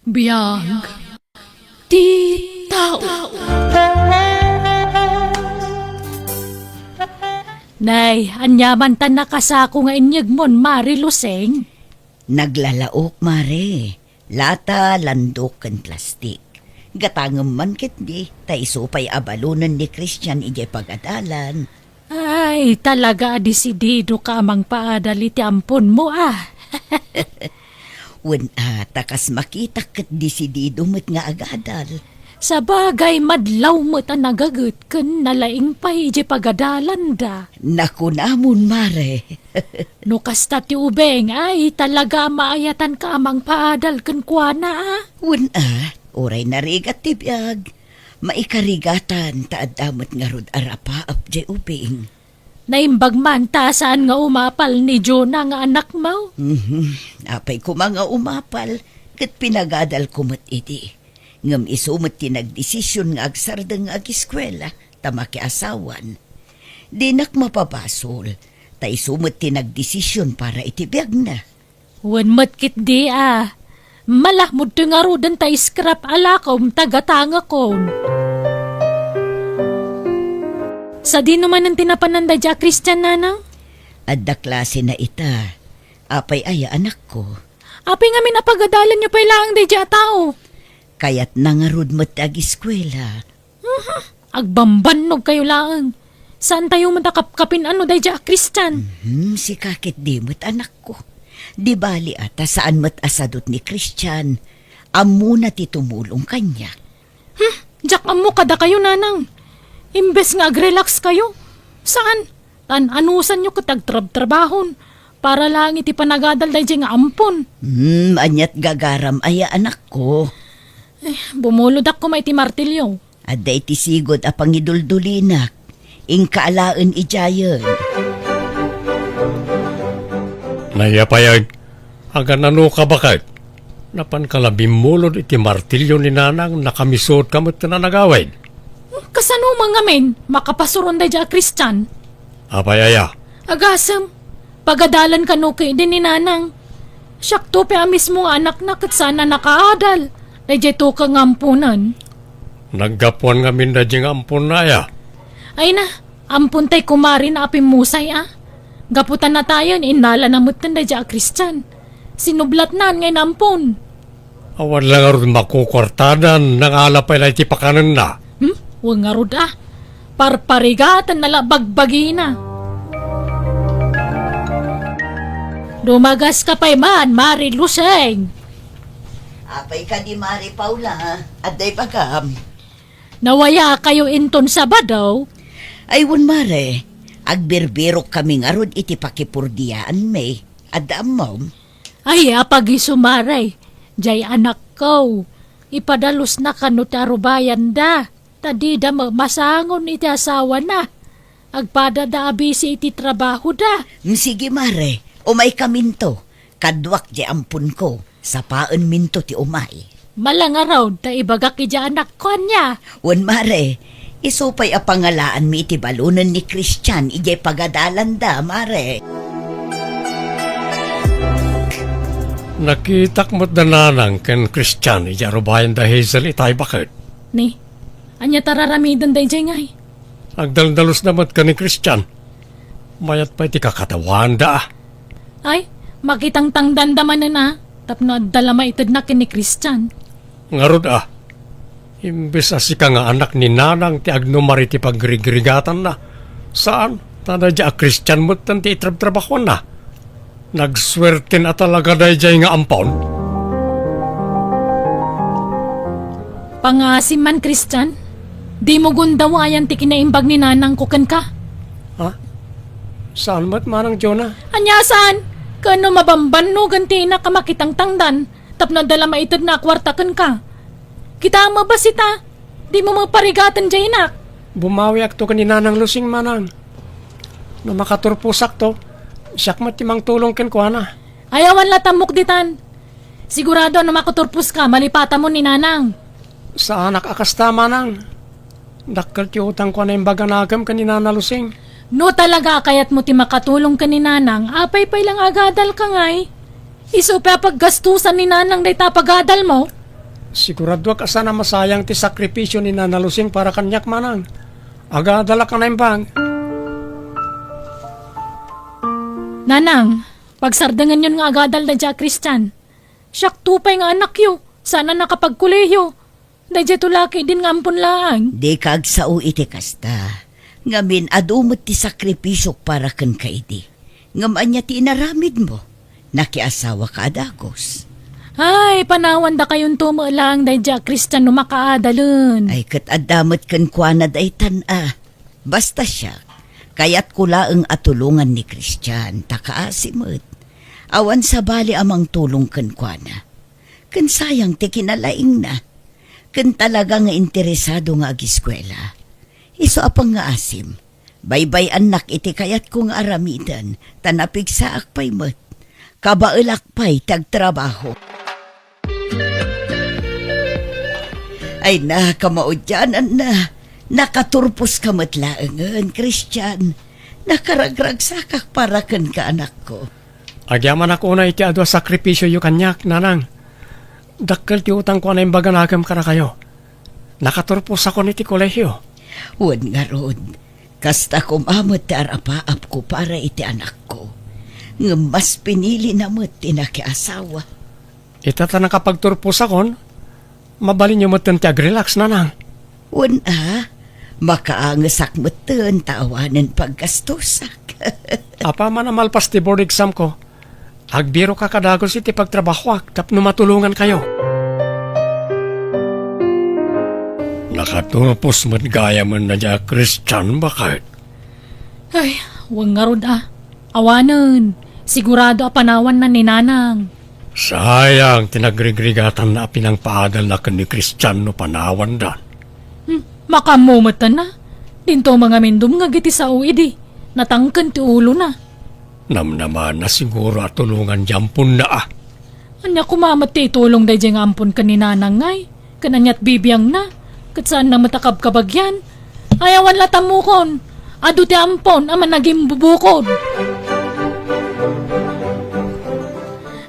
Biyag ti tao. Nay, anyaman tan nakasako nga inyag mon, Mari Luseng. Naglalaok, mare. Lata, landok, kan plastik. Gatangam man kit di, ta isupay abalunan ni Christian ije pagadalan. Ay, talaga desidido ka amang paadali ti ampon mo Wen takas makita kat desidido met nga agadal. Sa bagay madlaw mo ta nagagut ken nalaing pa ije pagadalan da. Naku namon, mare. No kasta ti ubeng ay talaga maayatan ka amang paadal ken kuana Wen oray narigat ti biyag. Maikarigatan taadamot nga rod arapa apje ubing. Naimbag man ta saan nga umapal ni Jonah nga anak mo. Apay ko mga umapal, kat pinagadal ko mat iti. Ngam isumot tinagdesisyon nga agsardang agiskwela, tamaki asawan. Dinak mapapasol, ta isumot tinagdesisyon para itibiyag na. Wan matkit di Malahmod to nga rodan ta iskrap alakom tagatanga kon. Sa di naman ang tinapananda dya, Christian nanang? Adda klase na ita, apay aya anak ko. Apay nga minapagadalan niyo pa ilang di dya tao. Kaya't nangarod mat agiskwela. Agbambanog kayo lang. Saan tayo matakapkapin ano day dya, Christian? Si kakit di mat anak ko. Di bali ata saan mat asadot ni Christian. Amo na ti tumulong kanya. Diyak amo kada kayo nanang. Imbes nga agrelax kayo. Saan? Anusan nyo katagtrab-trabahon. Para lang iti panagadal day dya nga ampon. Anyat gagaram aya anak ko. Bumulod ako may ti martilyo. Adda iti sigod a pangiduldulinak. Ingkaalaan ijayon. Nayapayag, agan ano ka bakit? Napan kalabim mulod iti martilyo ni nanang nakamisot kamot na nagawid. Kasano mga men, makapasuron day dya, Christian? Apayaya, Agasam, pagadalan ka no kay din ni nanang. Syakto pa mismo nga anak na kat sana nakaadal. Day to ka ngampunan. naggapuan nga min na jing ampun na ya. Ay na, ampun tay kumari na apim musay Gaputan na tayo, inala na mutan day dya, Christian. Sinublat na ngay nampun. Awan lang arun makukwartadan nang alapay na iti pakanan na. Huwag nga rod Parparigatan na bagbagi na. Dumagas ka pa'y man, Mari Luseng. Apay ka di Mari Paula, adday pagam. Nawaya kayo inton sa badaw. Ay wun Mare, agbirbirok kami nga rod iti pakipurdiyaan may. Adda mom. Ay, apagi sumaray. Jay anak ko. Ipadalos na kano tarubayan da. Tadi da masangon iti asawa na. Agpada da abisi iti trabaho da. Sige Mare, umay ka minto. Kadwak di ampun ko. Sa paan minto ti umay. Malangaraw ta ibagak ija anak ko niya. Wan Mare, isupay a pangalaan mi iti balunan ni Christian ijay pagadalan da, Mare. Nakitak mo't na nanang ken Christian ijarubayan da Hazel itay bakit. Ni, anya tararamidan day jay ngay. Agdaldalos namat ka ni Christian. Mayat pa iti kakatawan da. Ay, makitang tangdandaman na tapno dalama itad na kin ni Christian. Ngarod imbes asika nga anak ni nanang ti agnomar iti pagrigrigatan na. Saan? Tada dya Christian mo't tanti itrab-trabakon na. Nagswerte na talaga day jay nga ampon. Pangasim man, Christian. Di mo gundawayan ti kinaimbag ni nanang kukan ka. Ha? Saan mo't manang Jonah? Anya saan? Kano mabamban no ganti na kamakitang tangdan. Tapno dala maitad na kwartakan ka. Kita mo ba sita? Di mo maparigatan jay nak. Bumawi akto kanina ng lusing manang. Na makaturpusak to. Siyak matimang tulong ken ko na. Ayawan latamok ditan. Sigurado na makuturpus ka, malipata mo ni nanang. Sa anak akasta manang. Dakkel ti utang ko na yung baganagam kanina na lusing. No talaga kayat mo ti makatulong ka ni nanang, apay pay lang agadal ka ngay. Iso pa paggastusan ni nanang day tapagadal mo. Sigurado ka sana masayang ti sakripisyo ni Nanalusing para kanyak manang. Aga dala ka na imbang. Nanang, pagsardangan yun nga agadal na dya Christian. Siyak tupay nga anak yo, sana nakapagkuleyo. Dahil tulaki din nga ampun lang. Di kag sao iti kasta. Ngamin adumot ti sakripisyo para kan kaidi. Ngaman niya ti inaramid mo. Nakiasawa ka adagos. Ay, panawan da kayong tumalang dahil dya Christian no makaadalun. Ay kat adamot kan kuana day tana. Basta siya. Kayat kulaang atulungan ni Christian. Takaasimot. Awan sa bali amang tulong kan kuana. Kan sayang ti kinalaing na. Kan talaga nga interesado nga agiskwela. Iso apang nga asim. Baybay anak iti kayat kong aramidan. Tanapig sa akpay mat. Kabailak pa'y tagtrabaho. Ay na, kamaudyanan na. Nakaturpos ka matlaangan, Christian. Nakaragrag sakak para kan ka anak ko. Agyaman ako na iti adwa sakripisyo yu kanyak, nanang. Dakkel ti utang ko na imbaga nagam ka na kayo. Nakaturpos ako niti kolehyo. Huwag nga rod. Kasta kumamot tarapaap ko para iti anak ko. Nga mas pinili na mo't tinakiasawa. Itata nakapagturpos akon, mabalin nyo mo't ti agrelax, nanang. Huwag makaangasak mo't tawanan paggastusak. Apa man ang malpas ti board exam ko, agbiro ka kadagos iti pagtrabahwak tapno matulungan kayo. Nakaturpos mo't gaya man na dya Christian bakit? Ay, wag nga rod Awanan, sigurado panawan na ni Nanang. Sayang, tinagrigrigatan na pinang paadal na kan ni Christian no panawan dan. Makamumatan na. Dinto mga mindum nga giti sa uidi. Natangkan ti ulo na. Namnaman na siguro at tulungan jampon na Anya kumamat ti tulong day nga ampon ka ni Nanang ngay. Kananyat bibiyang na. Kat saan na matakab kabagyan. Ayawan latamukon. Adu ti ampon aman naging bubukod.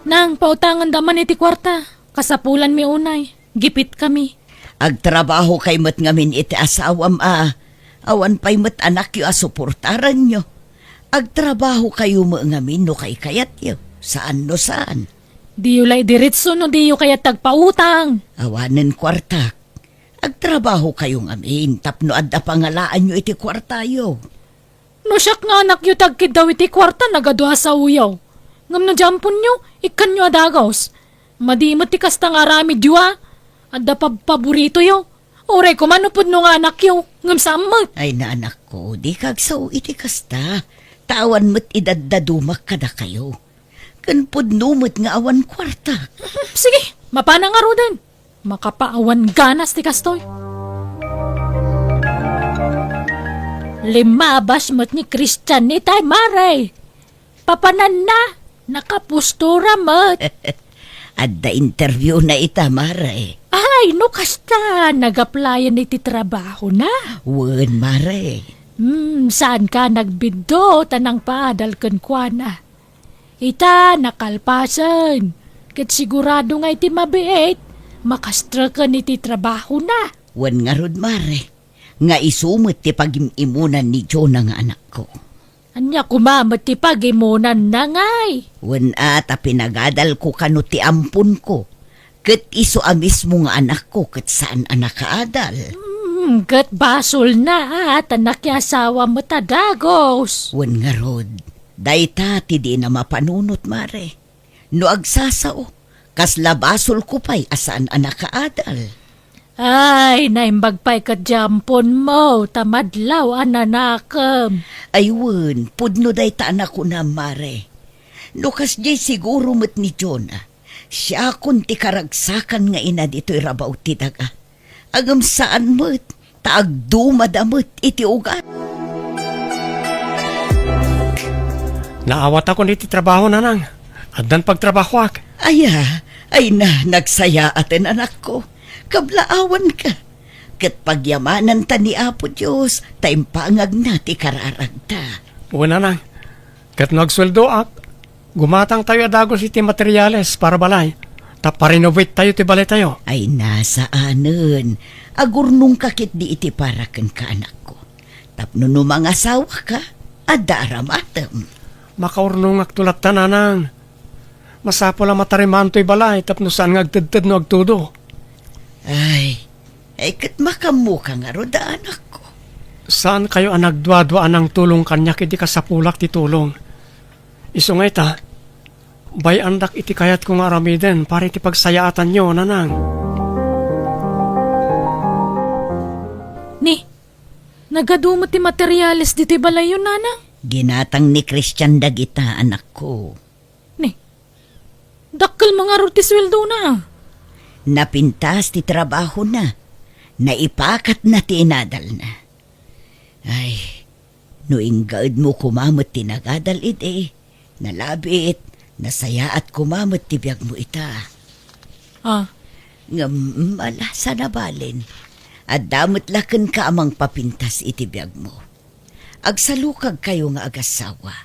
Nang pautangan daman iti kwarta. Kasapulan mi unay. Gipit kami. Agtrabaho kay mat ngamin iti asawam Awan pa'y mat anak yu asuportaran nyo. Agtrabaho kayo mo ngamin no kay kayat yu. Saan no saan? Di yu lay diritso no di yu kaya tagpautang. Awanan kwartak. Agtrabaho kayo ngamin tapno adda pangalaan nyo iti kwarta yu. No siyak nga anak yu tagkid daw iti kwarta nagadwa sa uyaw. Ngam no jampon nyo, ikan nyo adagaws. Madimot ti kasta nga rami diwa. Adda paborito yo. Oray ko manupod no nga anak yo. Ngam samot. Ay na anak ko, di kag sao iti kasta. Tawan mo't idaddadumak kada kayo. Kanpod numot nga awan kwarta. Sige, mapana nga rodan. Makapaawan ganas ti kastoy. Limabas mo't ni Christian ni tay maray. Papanan na. Nakapustura mo't. Adda interview na ita, Mare. Ay, no kasta. Nag-applyan iti trabaho na. Wen, Mare. Saan ka nagbiddo tanang paadal kan kuana? Ita, nakalpasan. Kat sigurado nga iti mabiit. Makastra ka iti trabaho na. Wen nga rod, Mare. Nga isumot ti pag-imunan ni Jonah nga anak ko. Anya kumamat ti pagimunan na ngay. Wen at pinagadal ko kano ti ampun ko. Ket iso a mismo nga anak ko ket saan anak kaadal. Ket basol na anak ya asawa mo tadagos. Wen nga rod, dayta ti di na mapanunot, Mare. No agsasao, kasla basol ko pa'y asaan anak kaadal. Ay, naimbagpay ka jampon mo, tamadlaw ananakam. Ay wen, pudno dayta anak ko na, Mare. No kas jay siguro met ni Jonah. Siya kun ti karagsakan nga ina dito'y rabaw ti daga. Agam saan met, taagdumadamot iti ugat. Naawat ako niti trabaho, nanang. Addan pagtrabahwak. Ay na, nagsaya atin anak ko. Kablaawan ka. Kat pagyamanan ta ni Apo Diyos, taimpangag na ti kararagta. Una nang, kat nagsweldo ak, gumatang tayo adagos iti materyales para balay. Taparinovate tayo ti balay tayo. Ay nasaanen. Agurnong kakit di iti paraken ka anak ko. Tapno no mga asawa ka, adaramatem. Makaurnong agtulat tananang. Masapo lang matarimaan to'y balay tapno saan nga agtedted no agtudo. Ay kat makamuka nga roda anak ko. Saan kayo ang nagdwadwaan ng tulong kanya kiti kasapulak ti tulong? Isungay ta, bay andak iti kayat kong aramiden para iti pagsayaatan nyo, nanang. Ni, nagadumot ti materyales di ti balay yun, nanang. Ginatang ni Christian Dagita anak ko. Ni, dakkel mga ruti sweldo na. Napintas ti trabaho na. Naipakat na ti inadal na. Ay, no inggaad mo kumamot ti nagadal iti. Nalabit, nasaya at kumamot ti biyag mo ita. Ah, Nga malasa na balin. At damot laken ka amang papintas iti biyag mo. Agsalukag kayo nga agasawa.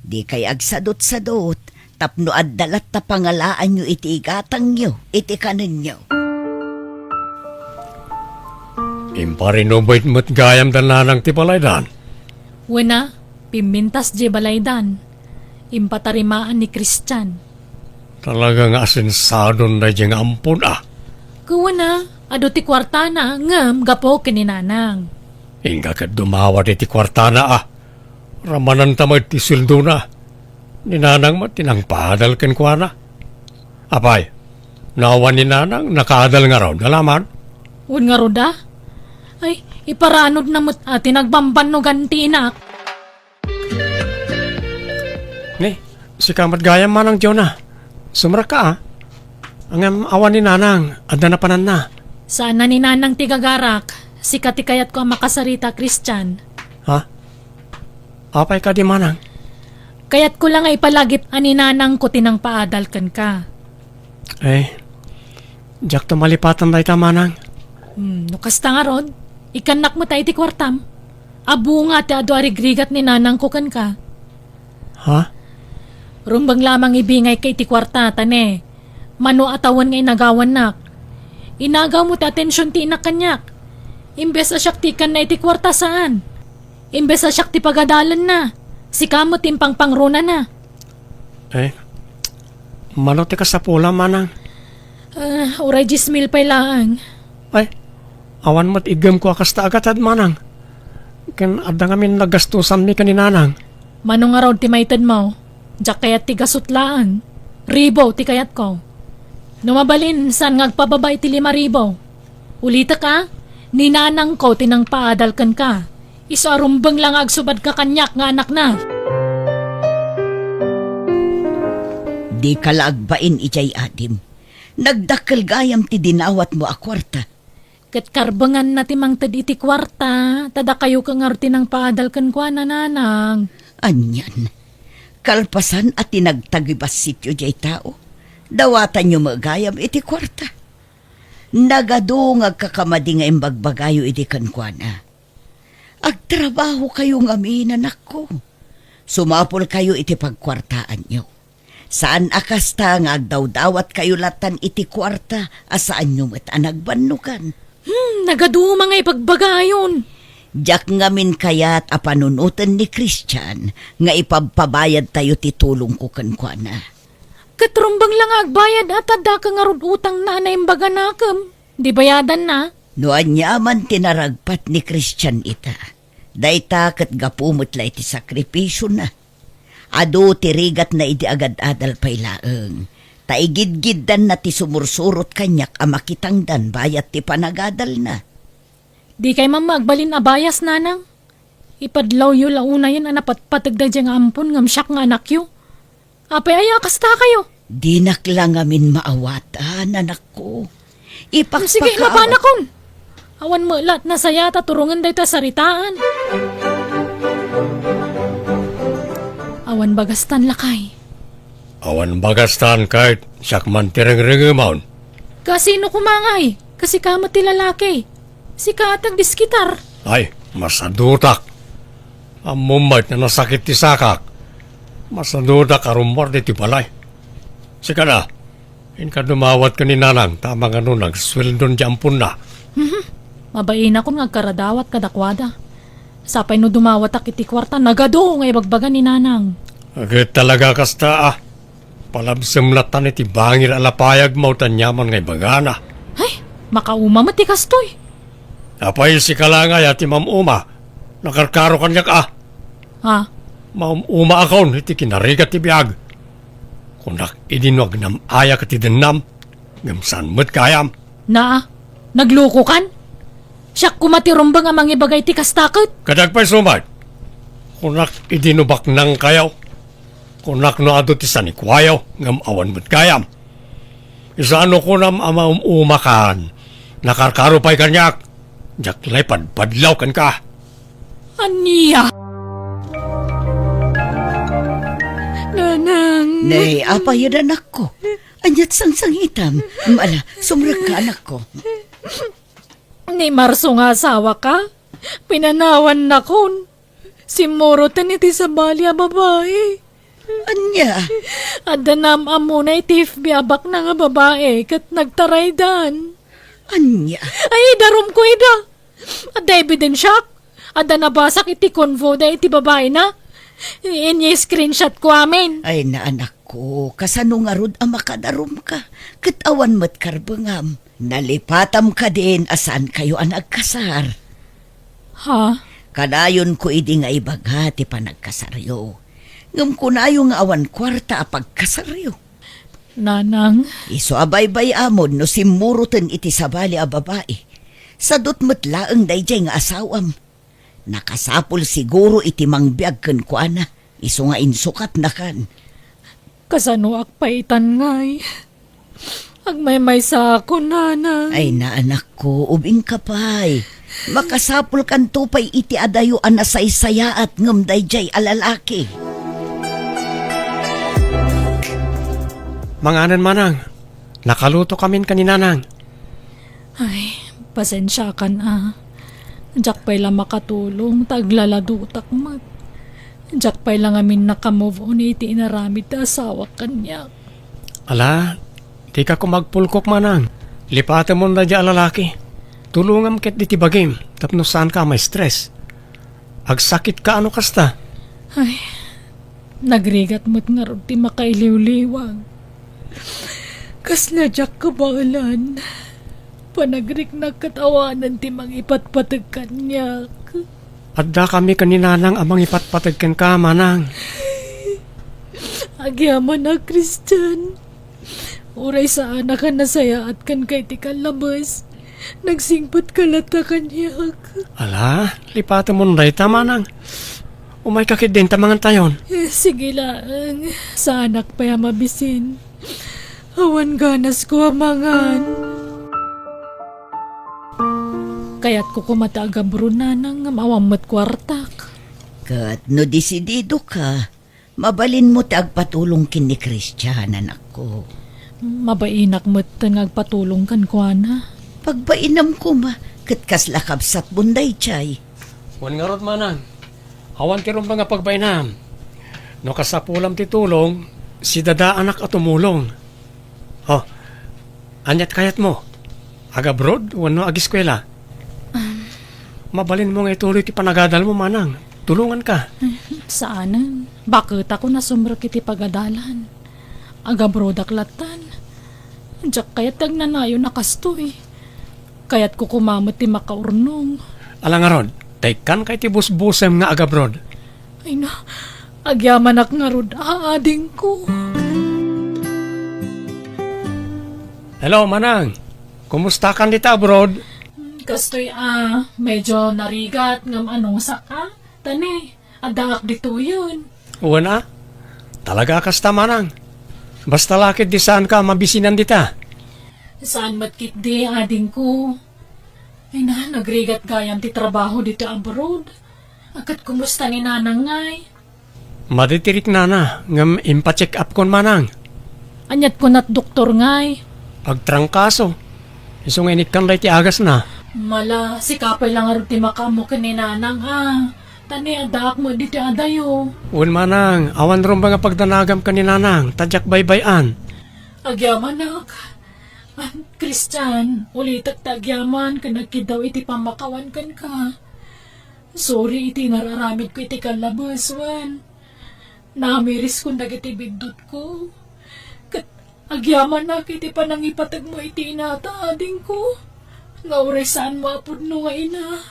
Di kay agsadot-sadot, tapno at dalat ta pangalaan nyo iti igatang nyo, iti kanan nyo. Imparinovate mo't gayam dan nanang ti balay dan. wena, pimintas di balaydan. Impatarimaan ni Christian. Talaga nga asensadon na diyang ampun ah. Kuwana, ado ti kwarta na, ngam gapo kininanang. Inga ka dumawad iti kwartana ah. Ramanan tamad ti sildo na. Ninanang matinang padal ken kwa na. Apay, nawan ni nanang nakaadal nga raw. Nalaman? Un nga roda? Ay, iparanod na mo't tinagbamban no gantinak. Ni, si kamat gayam manang Jonah. Sumra ka ah. Ang awan ni nanang, adda na panan na. Saan na ni nanang tigagarak, si katikayat ko ang makasarita, Christian. Ha? Apay ka di manang? Kayat ko lang ay palagip ani nanang ko tinang paadalkan ka. Eh, jak to malipatan tayo manang. No kasta nga rod, ikanak mo tayo ti kwartam. Abu nga ti ado arigrigat ni nanang ko kan ka. Ha? Rumbang lamang ibingay kay ti kwarta tane. Mano atawan ngay nagawan nak. Inagaw mo ti atensyon ti inak kanyak. Imbes a siyak ti kan na iti kwarta saan. Imbes a siyak ti pagadalan na. Si kamot timpang pangruna na. Eh, mano ti kasapula manang? Uray jismil pa'y laang. Ay, awan mo't igam ko akasta agatad manang. Ken adda ngamin nagastusan mi kaninanang. Manong nga raw ti maitad mo. Diyak kayat ti gasutlaan. Ribo ti kayat ko. Numabalin saan ngagpababa iti 5,000. Ulita ka, ninanang ko tinang paadalkan ka. Iso arumbang lang agsubad ka kanyak nga anak na. Di kalagbain ijay adim. Nagdakkel gayam ti dinawat mo a kwarta. Kat karbangan na timang tad iti kwarta, tada kayo kang arti ng paadalkan ko nanang. Anyan. Kalpasan at tinagtagibas sityo jay tao. Dawatan nyo magayam iti kwarta. Nagadong agkakamadi nga imbagbagayo iti kankwana. Agtrabaho kayo ng aminan ako. Sumapol kayo iti pagkwartaan nyo. Saan akasta nga agdawdawat kayo latan iti kwarta asaan nyo mat anagbanukan. Nagaduma nga ipagbagayon. Diyak ngamin kayat apanunutan ni Christian nga ipagpabayad tayo ti tulong ko kankwana. Katrumbang lang agbayad at tada ka nga rod utang na na imbaga nakam. Di bayadan na. No anyaman tinaragpat ni Christian ita. Dayta kat gapumot la iti sakripisyo na. Ado tirigat na iti agad-adal pay laeng. Taigid-giddan na ti sumursurot kanyak amakitangdan bayat ti panagadal na. Di kay magbalin abayas nanang. Ipadlaw yu launa yan anapat patagda diyang ampon ngam siyak nga anak yu. Apay aya kasta kayo. Di naklang amin maawatan, anak ko. Ipakpakaw. Sige, mapana kon. Awan mo lat na sayata turungan dahi ta saritaan. Awan bagastan lakay. Awan bagastan kahit siyak man tireng-rengimaon. Kasino kumangay? Kasi kamat ti lalaki. Si katag diskitar. Ay, masadutak. Amumait na nasakit ti sakak. Masadutak arumbar di ti balay. Sika na, Inka dumawat ka ni nanang, tama nga nun, nagswildon di ampun na. Mabain ako nga karadawat kadakwada. Sapay no dumawat ak iti kwarta, nagado nga ibagbaga ni nanang. Agad talaga kasta Palabsimlatan iti bangir alapayag mo tanyaman ngay bagana. Ay, makauma mati kastoy. Apay si kalangay ati mamuma. Nakarkaro kanyak Ha? Mamuma akon iti kinarigat ti biyag. Kunak idinwag nam ayak iti denam. Ngamsan mo't kayam. Nagluko kan? Siyak kumatirumbang nga mangibagay ti kastakot. Kadagpay sumay. Kunak idinubak nang kayaw. Kunak no ado ti sanikwayaw. Ngam awan mo't kayam. Isano ko nam umakan. Nakarkaro pa'y kanyak. Jaklay padpadlaw kan ka. Aniya? Nanang. Nay, apa yun anak ko? Anyat sang-sangitam. Mala, sumrag ka anak ko. Ni Marso nga asawa ka? Pinanawan na kon. Si Morotan iti sa balya babae. Anya, Ada nam amo na iti biabak na nga babae kat nagtaraydan. anya. Ay, darom ko ida. Ada ebidensyak. Ada nabasak iti konvo da iti babae na. Inye screenshot ko amin. Ay na anak ko, kasano nga rod ang makadarom ka. Katawan mo't karbangam. Nalipatam ka din asan kayo ang nagkasar. Ha? Kanayon ko idi nga ibagati pa nagkasaryo. Ngam kunayo nga awan kwarta a pagkasaryo. Nanang. Iso abay-bay amon no simurutan iti sabali a babae. Sadot matlaang dayjay nga asawam. Nakasapol siguro iti mangbiag ken kuana. Iso nga insukat na kan. Kasano akpaitan ngay. Agmay-may sa ako, nanang. Ay na anak ko, ubing kapay. Makasapol kan tupay iti adayo anasaysaya at ngam dayjay alalaki. Manganan manang. Nakaluto kamin kaninanang. Ay, pasensya ka na. Diyak pa'y lang makatulong, taglaladutak mat. Diyak pa'y lang amin nakamove on iti inaramid ta asawa kanya. Ala, di ka kumagpulkok manang. Lipatan mo na di alalaki. Tulungam ket di tibagim, tapno saan ka may stress. Agsakit ka ano kasta. Ay, nagrigat mo't nga ron ti makailiw-liwag. Kasla diyak kabalan. Panagrik na katawanan ti mangipatpatag kanyak. Adda kami kaninanang amang ipatpatagkan ka manang. Agyaman na, Christian. Uray sa anak ka nasaya at kan kay ti kalabas. Nagsingpot ka lata kanyak. Ala, lipatan mo na tama nang. Umay kakit din tamangan tayon. Sige lang. Sa anak pa mabisin. Awan ganas ko amangan. Kaya't ko kumataga brunanang mawamot kwartak. Kat no disidido ka, mabalin mo tagpatulong kin ni Christian anak ko. Mabainak mo't ngagpatulong kan kuana. Pagbainam ko ma, kat kaslakabsat bunday chay. Wan nga rod manang. Awan ti ron mga pagbainam. No kasapulam ti tulong, si dada anak at tumulong. Oh, anyat kayat mo. Agabrod, wano agiskwela. Mabalin mo nga ituloy ti panagadal mo manang. Tulungan ka. Saanan? Bakit ako nasumrak iti pagadalan? Agabrodak latan. Diyak kaya't tagnanayo nakastoy. Kaya't ko kumamot ti makaurnong. Alang nga rod, taykan kay ti busbusem nga agabrod. Ay na, agyaman ak nga rod, aading ko. Hello manang, kumusta kan dita abroad? Kastoy medyo narigat ngam anong saka. Tani, adangak dito yun. Uwan talaga kasta manang. Basta lakit di saan ka mabisinan dita. Saan matkit di ading ko? Ay na, nagrigat gayam ti trabaho dito abroad. Akat kumusta ni nanang ngay? Maditirik na ngam impa-check up kon manang. Anyat ko nat doktor ngay. Pagtrangkaso, isong init kan ti agas na. Mala, si kapay lang arot ti makamo ni nanang Tani adak mo dito adayo. Uwan manang, awan ron ba nga pagdanagam ka ni nanang, tadyak baybayan. Agyaman nak. Christian, ulitak tagyaman ka nagkidaw iti pamakawan kan ka. Sorry iti nararamid ko iti kalabas, Wan. Namiris ko nagiti bindot ko. Kat agyaman na iti panangipatag mo iti inataading ko. Nga uresan mo apod no nga ina.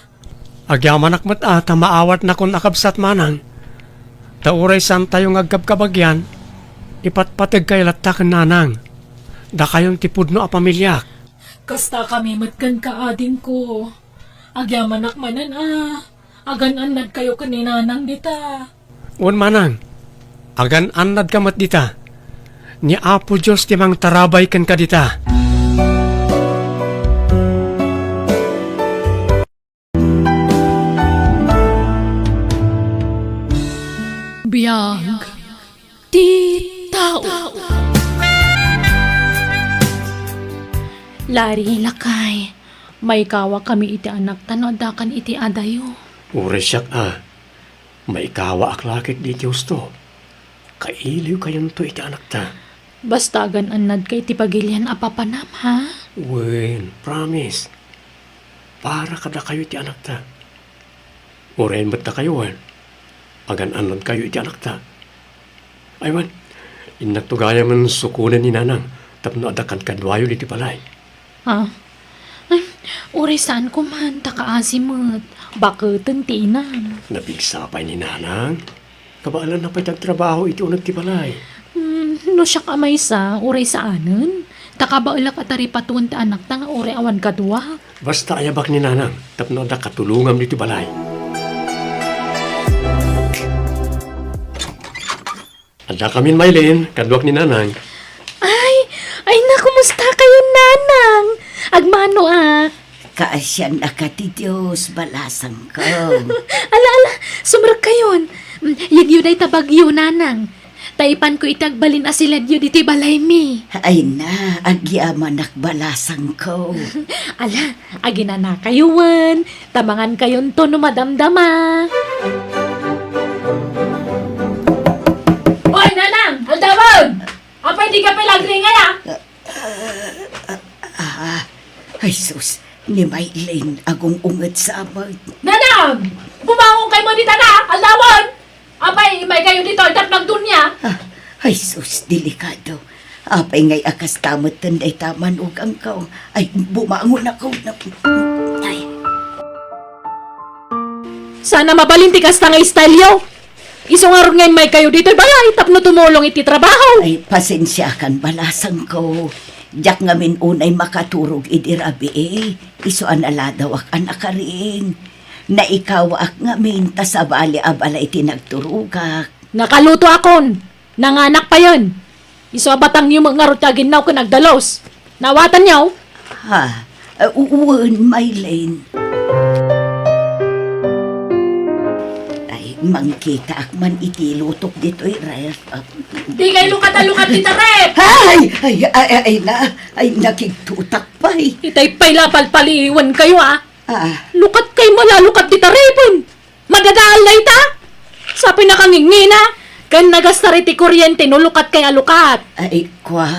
Agyaman akmat maawat na kung nakabsat manang. Tauray san tayong agkabkabagyan, ipatpatag kay latakan nanang. Da kayong tipudno a pamilyak. Kasta kami matkan kaading ko. Agyaman akmanan agan-anad kayo kaninanang dita. Un manang, agan anad kamat dita. Ni Apo Diyos timang tarabay kan ka dita. Biyag ti tao. Lari lakay, may kawa kami iti anak tanodakan iti adayo. Ure siyak may kawa aklakit di Diyos to. Kailiw kayon to iti anak ta. Basta gan-anad kay ti pagilyan apapanam, ha? Wen, promise. Para kada kayo iti anak ta. Urein ba't ta kayo, wen? Agan anad kayo iti anak ta. Aywan, inagtugaya man sukunan ni nanang, tapno adakan kadwayo iti palay. Ha? Ay, uri saan ko man, takaasimot. Bakit tinan? Nabigsapay ni nanang. Kabaalan na pa'y tagtrabaho iti unag ti palay. No siya kamay sa, uri saanan? Takabaulak at aripatuan ta anak ta nga uri awan kadwa. Basta ayabak ni nanang, tapno adak katulungam iti balay. Ada kami Maylin, kadwak ni nanang. Ay na, kumusta kayo nanang? Agmano Kaasyan na ka ti Diyos, balasang ko. Ala, sumrak kayon. Yagyo day tabagyo nanang. Taipan ko itagbalin asiladyo diti balay mi. Ay na, agyaman balasang ko. Ala, agina na kayuan. Tamangan kayon to no madamdama. Hoy, nanang! Aldawag! Apay di ka pilagri nga ya? Ay sus, ni Maylin agong ungat sa amag. Nanang! Bumangon kayo mo dito na! Aldawag! Apay, may kayo dito, itat magdunya. Ay sus, delikado. Apay ngay akas tamot tanday taman ugang ko. Ay, bumangon ako na. Ay, Sana mabalinti kas nga istalyo. Isong aron ngayon may kayo dito, balay, tapno tumulong iti trabaho. ay pasensya kan balasang ko. Diyak ngamin unay makaturog idirabi Isuan aladaw ak anak karing. Na ikaw ak ngamin tasabali abala iti nagturugak. Nakaluto akon. Nanganak pa yun. Iso abatang yung mga rutagin naw ko nagdalos. Nawatan niyaw. Ha, uwan Maylin. Ay, mangkita ak man iti lutok dito'y ref. Di kayo lukat-lukat kita, Rep! Ay, nakigtutak pa Itay pa'y lapal-paliwan kayo, Lukat kayo malalukat dita, Repon! Madadaalay ta! Sa pinakangingina, kan nagastariti kuryente no lukat kay alukat. Ay, kwa,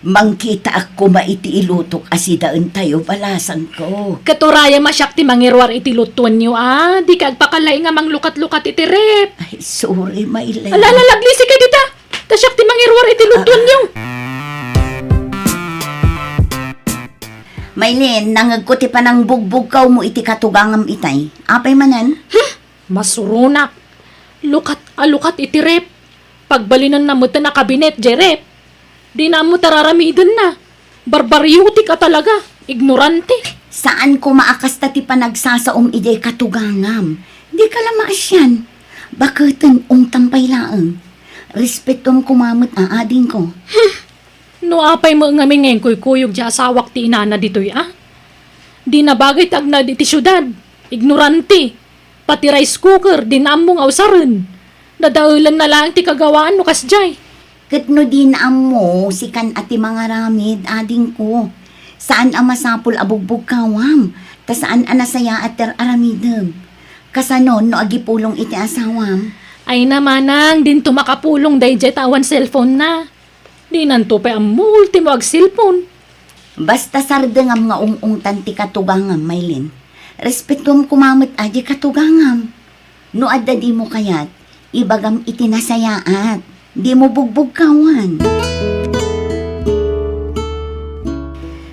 mangkita ako maiti ilutok asidaan tayo balasang ko. Katuraya masyak ti mangirwar iti lutuan nyo, Di ka agpakalay nga manglukat-lukat iti, Rep. Ay, sorry, Maylin. Alalalaglisi ka dita! Tasyak ti mangirwar iti lutuan nyo. Maylin, nangagkuti pa ng bugbugkaw mo iti katugangam itay. Apay manan? Masurunak. Lukat iti, Rep. Pagbalinan na mo na kabinet, Rep. Di na mo tararamidin na. Barbaryutik ka talaga. Ignorante. Saan ko maakas ti panagsasaom ide katugangam? Di ka lamaas yan. Bakit tampay laang? Respeton kumamot ading ko. No apay mo nga mingeng kuy-kuyog di asawak ti inana ditoy, Di na bagay tagna di ti syudad. Ignorante. Pati rice cooker, di na among awsaran. Dadaulan na lang ti kagawaan no kasjay. Kat no din mo, sikan ati mga ramid ading ko. Saan ang masapul abugbog kawam? Ta saan anasaya ater aramidem? Kasanon no agipulong iti asawam? Ay namanang din tumakapulong day jet awan cellphone na. Di nanto pa ang multimo ag cellphone. Basta sardengam nga ung tanti katugangam, Maylin. Respektum kumamit aji katugangam. No adda di mo kayat, ibagam itinasayaat. Di mo bugbog kawan.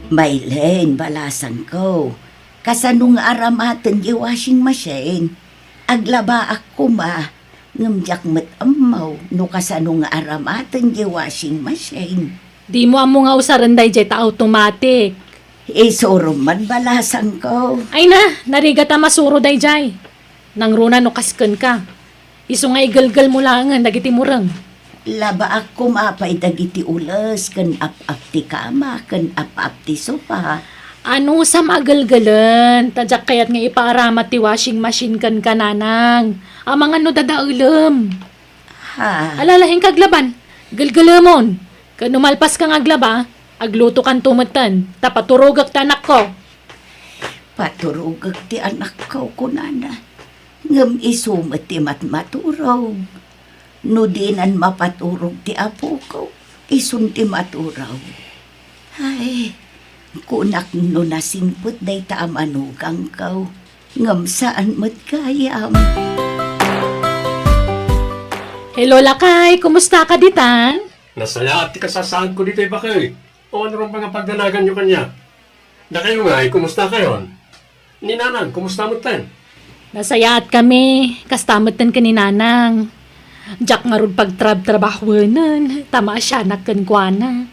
Maylin, balasan ko. Kasanung aramatan di washing machine. Aglaba ako ma. Ngamjak met amaw. No kasanung aramatan di washing machine. Di mo amo nga usaran day jay ta automatic. Isuro man balasan ko. Ay na, nariga ta masuro day jay. Nang runa no kasken ka. Iso nga igalgal mo lang nga dagiti murang. Laba ako mapay dagiti ulas. Kan ap-ap ti kama. Kan ap-ap ti sopa. Ano sa magalgalan? Tadyak kayat nga ipaaramat ti washing machine kan kananang. Ang mga no dadaulam. Ha? Alalahin kaglaban. Galgalamon. Kano malpas kang aglaba, agluto kan tumatan. Tapaturugak ta anak ko. Paturugag ti anak ko kunana. Ngam isumat ti matmaturaw. No dinan mapaturog ti apo ko. Isun ti maturaw. Ay, kunak no nasimput day ta amanugang ko. Ngam saan mat kayam. Hello Lakay, kumusta ka ditan? Nasaya at kasasaan ko dito bakay. O ano rin mga pagdalagan nyo kanya? Na kayo nga, kumusta kayo? Ni Nanang, kumusta mo tan? Nasayaat kami, kastamatan ka ni Nanang. Jack nga ron pagtrab-trabahuanan, tama siya nakkankwana.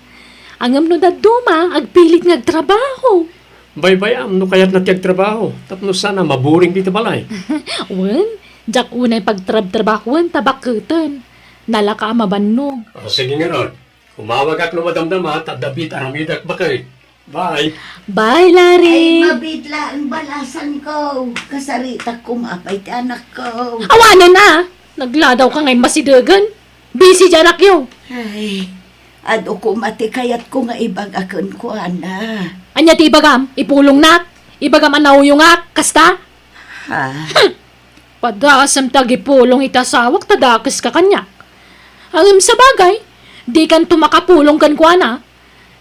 Angam no daduma, agpilit ngagtrabaho. Bay-bayam, no kaya't natiyag trabaho. Tapno sana, maburing dito balay. Wen, Jack unay pagtrab-trabahuan, tabakutan. Nalaka mabannog. O sige nga ron. Umawag at lumadamdama at David aramidak bakay. Bye! Bye, Ay, Larry! mabitla ang balasan ko. Kasarita ko mapay ti anak ko. Awanan na! Nagladaw ka ngayon masidagan. Busy dyan akyo. Ay, ado ko mati kayat ko nga ibagakon ko, ana. Anya ti ibagam, ipulong nak. Ibagam anaw yung ak, kasta. Ha? Padasam tagipulong itasawak, tadakis ka kanya. Ang sa bagay, di kan tumakapulong kan kuana.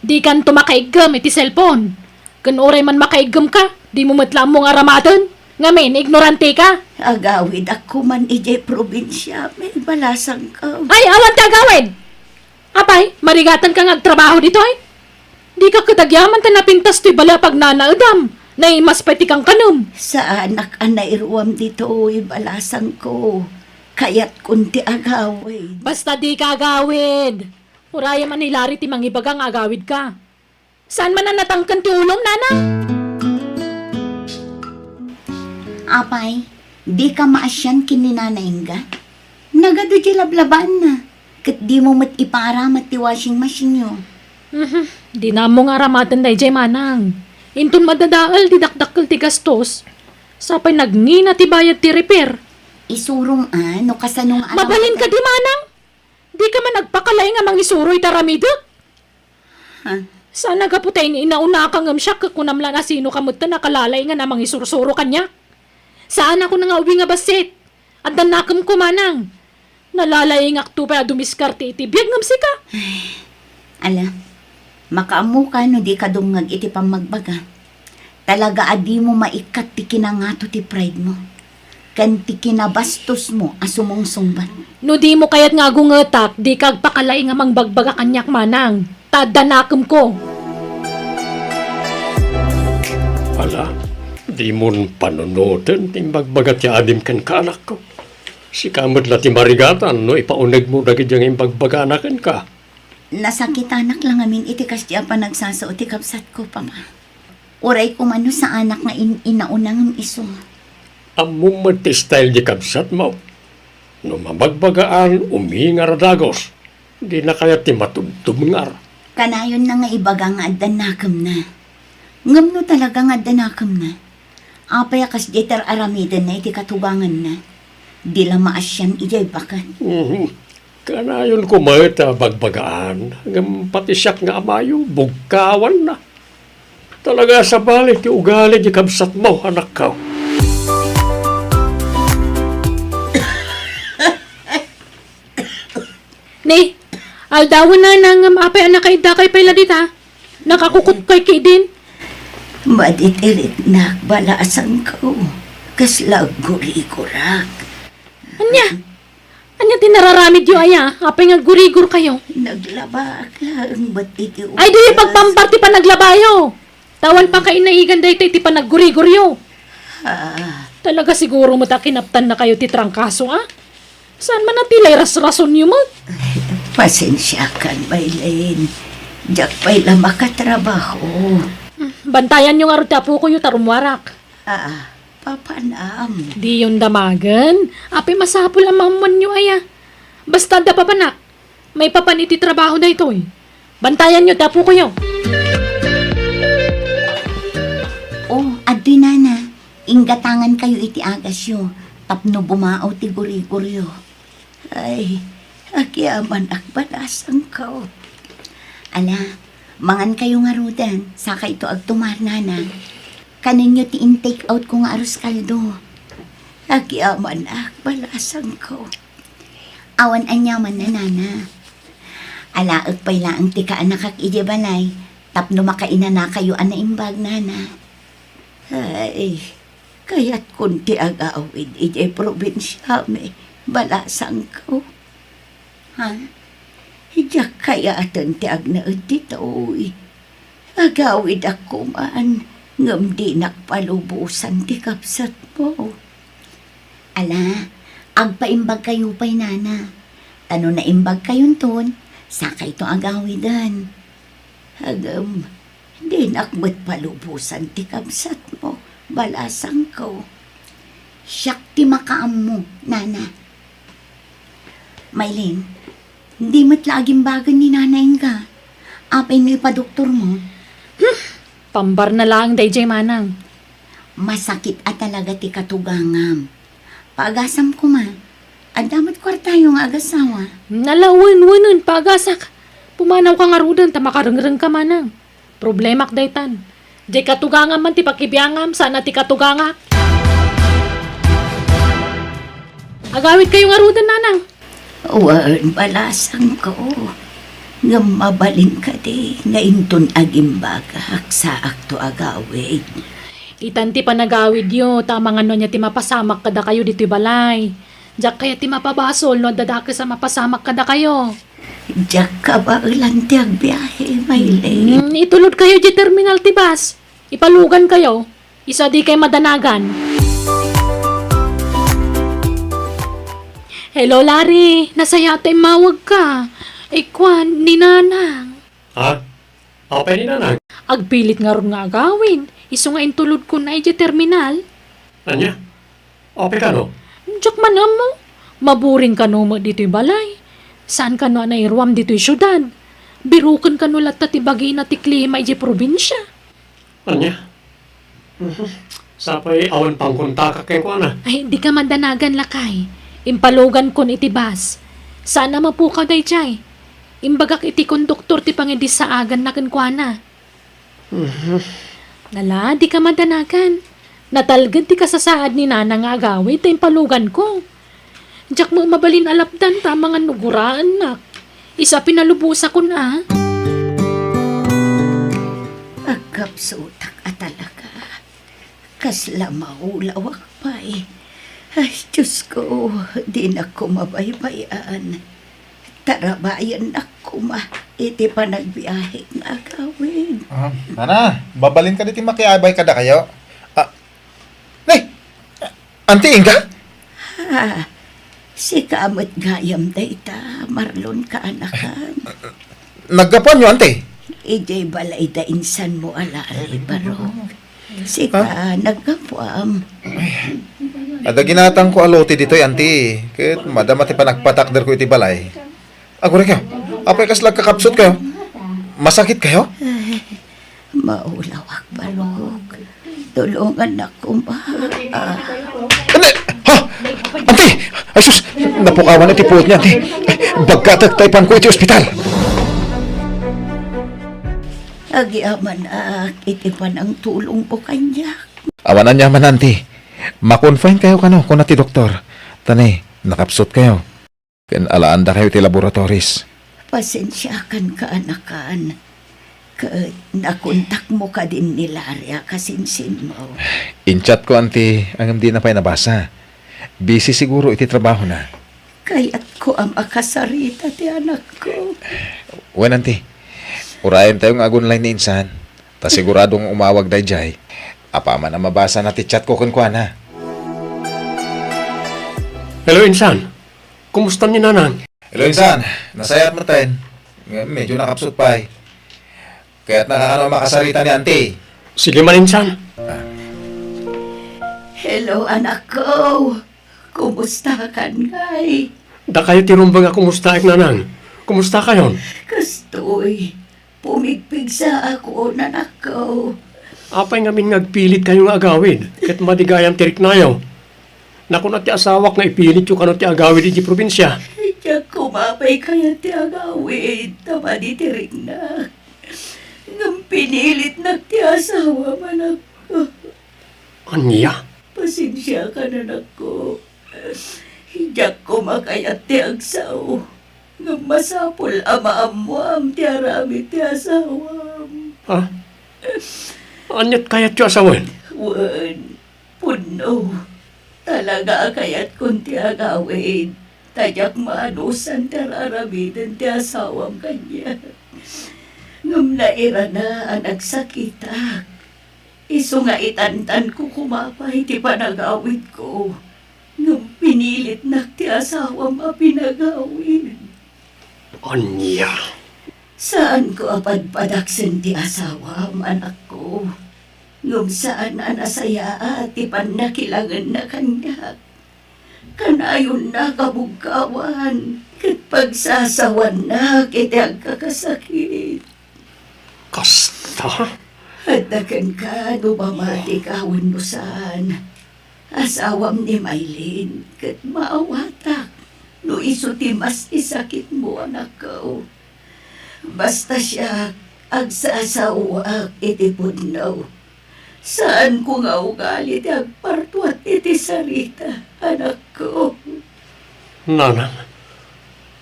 Di kan tumakaigam iti cellphone. Kan oray man makaigam ka, di mo matlam mong aramatan. Ngamin, ignorante ka. Agawid ako man ije probinsya, may balasang ko. Ay, awan tagawid! Apay, marigatan ka ngagtrabaho dito ay. Di ka katagyaman ta napintas to'y bala pag nanaadam. Naimas pati kang kanum. Sa anak anay ruwam dito, balasang ko. Kayat kunti agawid. Basta di ka agawid. Uraya man ni Larry ti mangibagang agawid ka. Saan man na natangkan ti ulong, nana? Apay, di ka maasyan kininanayin ka? Nagado di lablaban na. Kat di mo mat iparamat ti washing machine yo. Di na mo nga ramatan day jay manang. Intun madadaal di dakdakkel ti gastos. Sapay nagngina ti bayad ti repair. Isurong no kasanong Mabalin ka di manang. Di ka man nagpakalay nga mangisuroy taramidot. Ha? Sana ka putay ni inauna ka ngam siya kakunamla na sino ka mutta nakalalay nga namang isursuro kanya. Saan ako na nga uwi nga basit? At danakam ko manang. Nalalay nga akto pa dumiskarte iti biyag ngam sika. Ala, makaamu ka no di ka dungag iti pamagbaga. Talaga adi mo maikat ti kinangato ti pride mo. Kan ti kinabastos mo asumong sumbat. No di mo kayat nga gungetak, di kag pakalay nga mangbagbaga kanyak manang. Tadanakam ko. Ala, di mo panunutin, timbagbagat ya adim kan kanak ko. Si kamot na ti marigatan, no ipaunag mo na gidyang imbagbaganakan ka. Nasakit anak lang amin iti kasya pa nagsasao ti kapsat ko pa ma. Uray ko mano sa anak nga inaunang iso. Among style di kabsat mo. No mamagbagaan, umingar dagos. Di na kaya ti matubtubngar. Kanayon na nga ibaga nga addanakam na. Ngam no talaga nga addanakam na. Apay kas jeter aramidan na iti katubangan na. Di lang maasyan ijay bakat. Kanayon ko ta bagbagaan. Hanggang pati siyak nga amayo, bugkawan na. Talaga sa balik, ti ugali di kabsat mo, anak ka. Ni, Aldawan na nang apay anak kay da kay pala dita. Nakakukot kay kidin. Maditirit na balasan ko. Kaslag guri-gurak. Anya tinararamid yu aya, apay nga gurigur kayo. Naglaba ka ang ba't iti Ay di pagpamparti pa naglabayo. Tawan pa kay naigan day ti pa naggurigur yu. Talaga siguro matakinaptan na kayo ti trangkaso Saan man natilay ras-rason yu mo? Pasensya kan, Maylene. Diyak pa'y makatrabaho. Bantayan yung arutapo ko yu tarumwarak. Papanam. Di yung damagan. Apay masapul ang maman yu aya. Basta da papanak. May papaniti trabaho na ito Bantayan nyo, tapo ko yu. Adoy nana. Inggatangan kayo iti agas yu. Tapno bumao ti guri-guryo. Ay, akiaman akbalasan ko. Ala, mangan kayo nga rudan. Saka ito agtumar nana. Kaninyo ti in-take out ko nga arus kaldo. Akiaman akbalasan ko. Awan anyaman na nana. Alaag pa'y laang tika anak ijebalay. Tapno makaina na kayo anaimbag nana. Ay, kaya't kunti agawid ije probinsya me balasang ko. Ijak kaya atan ti agnaad dito agawid ako man ngam di nakpalubusan ti kapsat mo. Ala, agpaimbag kayo pa'y nana. Tano na imbag kayon ton, saka ito agawidan. Agam, di nakmat palubusan ti kapsat mo, balasang ko. Siyak ti makaam mo, nana. Maylin, hindi matlaging bagan ni nanay ka. Apay mo ipadoktor mo. Pambar na lang, DJ Manang. Masakit at talaga ti katugangam. Paagasam ko ma. Adamat kwarta yung agasawa. Nalawan-wanan, pagasak. Pumanaw ka nga rudan, tamakarang ka manang. Problemak daytan. Di katugangam man ti pakibiyangam, sana ti katugangak. Agawit kayo nga rudan, nanang. Wan, balasang ko. Nga mabalin ka di, nga inton agimbagak sa akto agawid. Itanti pa nagawid yo, tamang ano niya ti mapasamak kada kayo dito balay. Diyak kaya ti mapabasol no dadaki sa mapasamak kada kayo. Diyak ka ba ulan ti agbiyahe, Maylene? Itulod kayo di terminal ti bus. Ipalugan kayo. Isa di kay madanagan. Hello, Larry. Nasaya tayo mawag ka. Kwan, ni Nanang. Ha? Apa ni nanang? Agpilit nga ron nga agawin. Iso nga intulod ko na iti terminal. Anya? Apa ka no? Diyak man mo. Maburing ka no mo dito'y balay. Saan ka no na irwam dito'y syudad? Birukan ka no lahat ti bagay na ti klima iti probinsya. Anya? Sapay awan pang kunta ka kay ko na. Ay, di ka mandanagan lakay. Impalugan kon iti bas. Sana mapukaw day jay. Imbagak iti konduktor ti pangidis sa agan na kenkwana. Nala, di ka mandanagan. Natalgad ti kasasaad ni Nanang agawit ti impalugan ko. Diyak mo mabalin alapdan tamang nuguraan nak. Isa pinalubusa ko na. Agkapsutak at talaga. Kasla maulawak pa Ay, Diyos ko, di na ko mabaybayan. Tarabayan na ko iti pa nagbiyahe nga gawin. Nana, babalin ka diti makiabay kada kayo. Auntie Inga? Si kamot gayam dayta, marlon ka anakan. Naggapuan nyo, auntie? Ijay balay da insan mo alari, barok. Si ka, nagkapuam. Ada ginatang ko alote dito, auntie. Ket madama ti panagpatakder ko iti balay. Agure kayo, apay kas kakapsot kayo? Masakit kayo? Maulawak, barok. Tulungan ako ba? Hindi! Ha? Auntie! Ay sus! Napukawan iti puwet niya, auntie. Bagkatagtaypan ko iti ospital. Agiaman iti pa ng tulong po kanya. Awanan niya man, auntie. Ma-confine kayo kano kung nati doktor. Tanay, nakapsot kayo. Ken alaan da kayo ti laboratories. Pasensyakan ka, anakan. Nakontak mo ka din ni Laria kasinsin mo. Inchat ko, auntie, ang hindi na pa'y nabasa. Busy siguro iti trabaho na. Kaya't ko ang makasarita ti anak ko. Wen, auntie, urayan tayong agon line ni insan. Ta siguradong umawag day jay. Apa man ang mabasa na ti chat ko kunkwan ha. Hello, Insan. Kumusta ni Nanang? Hello, insan. Nasayat mo tayo. Medyo nakapsot pa eh. Kaya't nakakano makasarita ni auntie. Sige man, Insan. Hello, anak ko. Kumusta ka, ngay? Da kayo tirumbang ako kumusta ek Nanang. Kumusta kayon? Kastoy, pumigpig sa ako, nanak ko. Apay ngamin ngagpilit kayong agawid. Ket madigayang tirik nayo. Naku na ti asawak nga ipilit yung kano ti agawid iti probinsya. Diyak kumapay kaya ti agawid. Tama di tirik na. Ngam pinilit na ti asawa, manak ko. Anya? Pasensya ka, nanak ko. Diyak kumakayat ti agsaw. Ngam masapol ama-amuam ti arami ti asawam. Ha? Anyat kayat yung asawan? Wan, puno. Talaga kayat kung ti agawid. Tadyak maanusan ti aramidan ti asawam kanya. Ngam naira na ang nagsakita. Iso nga itantan ko kumapay ti panagawid ko. Ngam pinilit na ti asawam a pinagawid. Anya? Saan ko apadpadaksen ti asawam, anak ko? Ngum saan na nasaya at ipanakilangan na kanya. Kanayon na kabugkawan, kat pagsasawan na kitang kakasakit. Kasta? At nakan ka, numamati kawan mo saan. Asawam ni Maylin, kat maawatak. No iso ti mas isakit mo, anak ko. Basta siya, agsasawa iti pudnaw. Saan ko nga ugali ti agparto at iti sarita, anak ko. Nanang?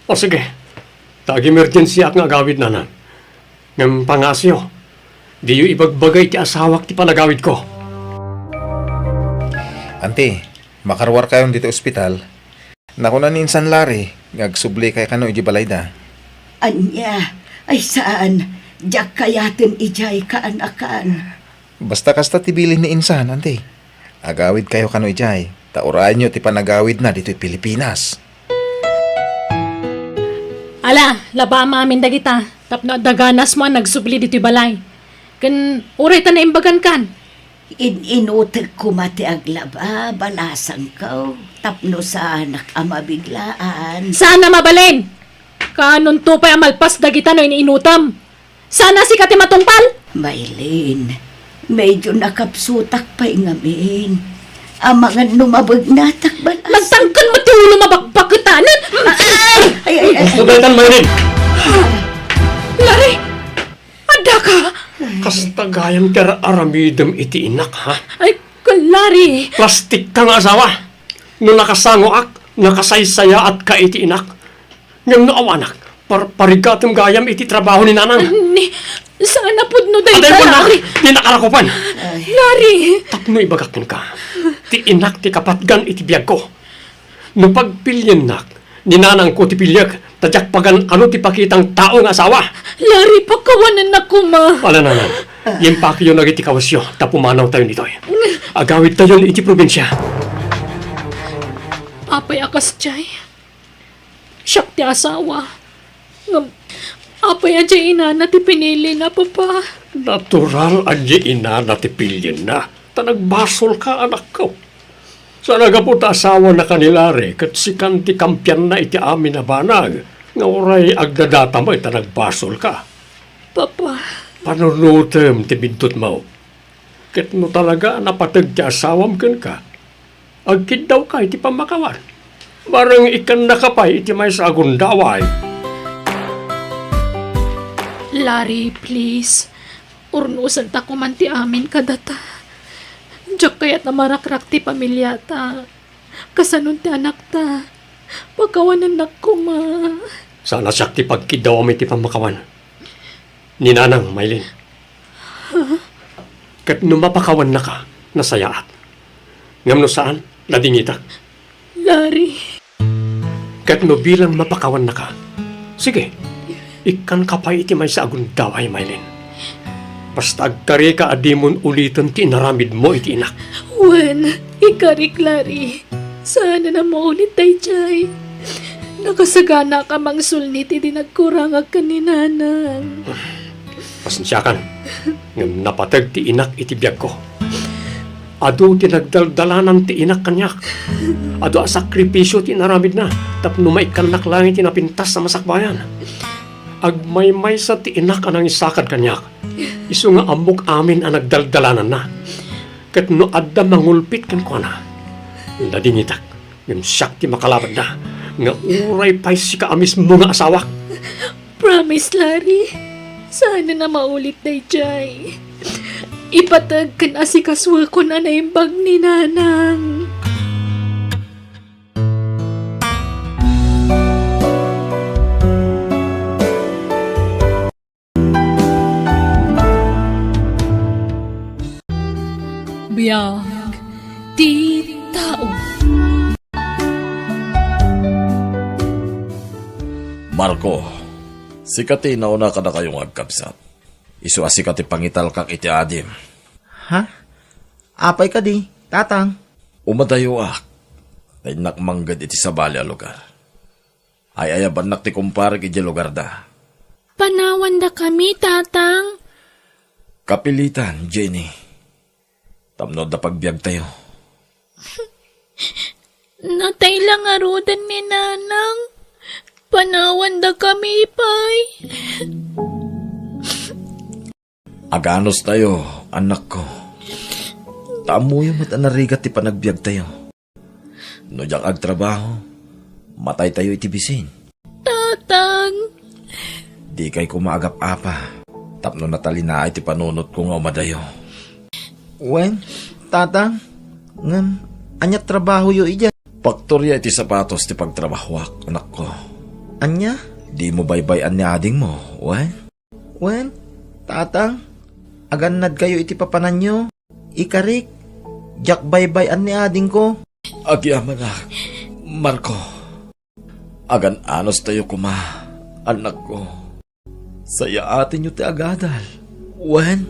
O sige. Tag-emergency ak nga agawid, Nanang. Ngam pangasyo. Di yu ibagbagay ti asawak ti panagawid ko. Auntie, makarwar kayong dito ospital. Naku na ni insan Larry, ngagsubli kay kano iji balayda. Anya, ay saan? Diyak kayatin ijay kaanakan. Basta kasta tibilin ni insan, auntie. Agawid kayo kano ijay. Taurayan nyo ti panagawid na dito'y Pilipinas. Ala, laba maamin da kita. Tapno daganas mo nagsubli dito'y balay. Kan uray ta na imbagan kan. Inutek ko mati aglaba, balasang ko. Tapno sa anak amabiglaan. Sana mabalin. Kanon to pa'y amalpas da kita no iniinutam. Sana si kati matungpal. Maylin, medyo nakapsutak pa'y ngamin. Ang mga numabag natak balas. Magtangkan mo ti ulo mabakbakitanan. Ay. Studenten Maylin! Lari, ada ka. Kasta gayang tira aramidem iti inak, ha? Ay, Lari. Plastik ka nga asawa. No nakasango ak, nakasaysaya at ka iti inak. Ngam no awanak, parigatem gayam iti trabaho ni Nanang. Ni, sana pud no day Aday mo na, Lari. di nakarakupan. Lari. Tapno ibagakin ka. Ti inak ti kapatgan iti biyag ko. No pagpilyan nak, ni Nanang ko ti pilyag, tadyak pagan ano ti pakitang tao nga asawa. Lari, pagkawanan na ko, ma. Wala Nanang, yung pakyo na iti kawasyo, tapumanaw tayo nito. Agawid tayo iti probinsya. Apay akas jay. Siyak ti asawa. Ngam, apay ajay ina na ti pinili na, papa. Natural adye ina na ti pilyan na. Tanagbasol ka, anak ko. Sa nagaputa asawa na kanilare, kat si kanti kampyan na iti amin na banag, nga oray agdadata mo, itanagbasol ka. Papa. Panunutem ti bintot mo. Kat no talaga napatag ti asawam kan ka, agkid daw ka iti pamakawan. Barang ikan nakapay iti may sagundaway. Lari, please. Urnusan ta ko man ti amin kadata. Diyak kayat na marakrak ti pamilya ta. Kasanon ti anak ta. Pagkawanan na ko, ma. Sana siya ti pagkidaw mi ti pamakawan. Ninanang, Maylin. Kat numapakawan na ka, nasayaat. Ngam no saan, ladingitak. Larry, Kat no bilang mapakawan na ka. Sige, ikan kapay iti may sa agundaway, Maylin. Basta agkari ka adimon ulitan ti naramid mo iti inak. Wen, ikarik Larry. Sana na maulit tayo, Jay. Nakasagana ka mang sulnit, iti nagkurang ag kaninanang. Pasensyakan, ngam napatag ti inak iti biyag ko. Ado tinagdaldalanan ti inak kanyak. Ado a sakripisyo ti naramid na, tapno maikanak lang iti napintas sa masakbayan. Agmaymay sa ti inak anang isakad kanyak. Isu nga amok amin ang nagdaldalanan na. Kat no adda mangulpit kan ko na. Ladingitak, ngam siyak ti makalabad na. Nga uray pa'y si kaamis mo nga asawak. Promise, Larry. Sana na maulit tayo, Jay. Ipatag kan asikaswa ko na naimbag ni Nanang. Biyag, di tao. Marco, sikati nauna ka na kayong agkabsat. Isu asikati pangital kak iti adim. Ha? Apay ka di, tatang. Umadayo ak. Nainak manggad iti sa bali a lugar. Ay ayaban nak ti kumpare iti lugar da. Panawan da kami, tatang. Kapilitan, Jenny. Tamnod na pagbiag tayo. Natay lang arudan ni Nanang. Panawan da kami, pay. Aganos tayo, anak ko. Tamo yung matanarigat ti panagbiag tayo. No diyang agtrabaho, matay tayo iti bisin. Tatang. Di kay kumaagap apa. Tapno natalina iti panunot ko nga umadayo. Wen, tatang. Ngam, anyat trabaho yo ija. Paktorya iti sapatos ti pagtrabahwak, anak ko. Anya? Di mo baybayan ni ading mo, wen? Wen, tatang. Aganad kayo iti papanan nyo. Ikarik. Jak baybay ni ading ko. Agyaman na, Marco. Agan anos tayo kuma, anak ko. Saya atin nyo ti agadal, wen?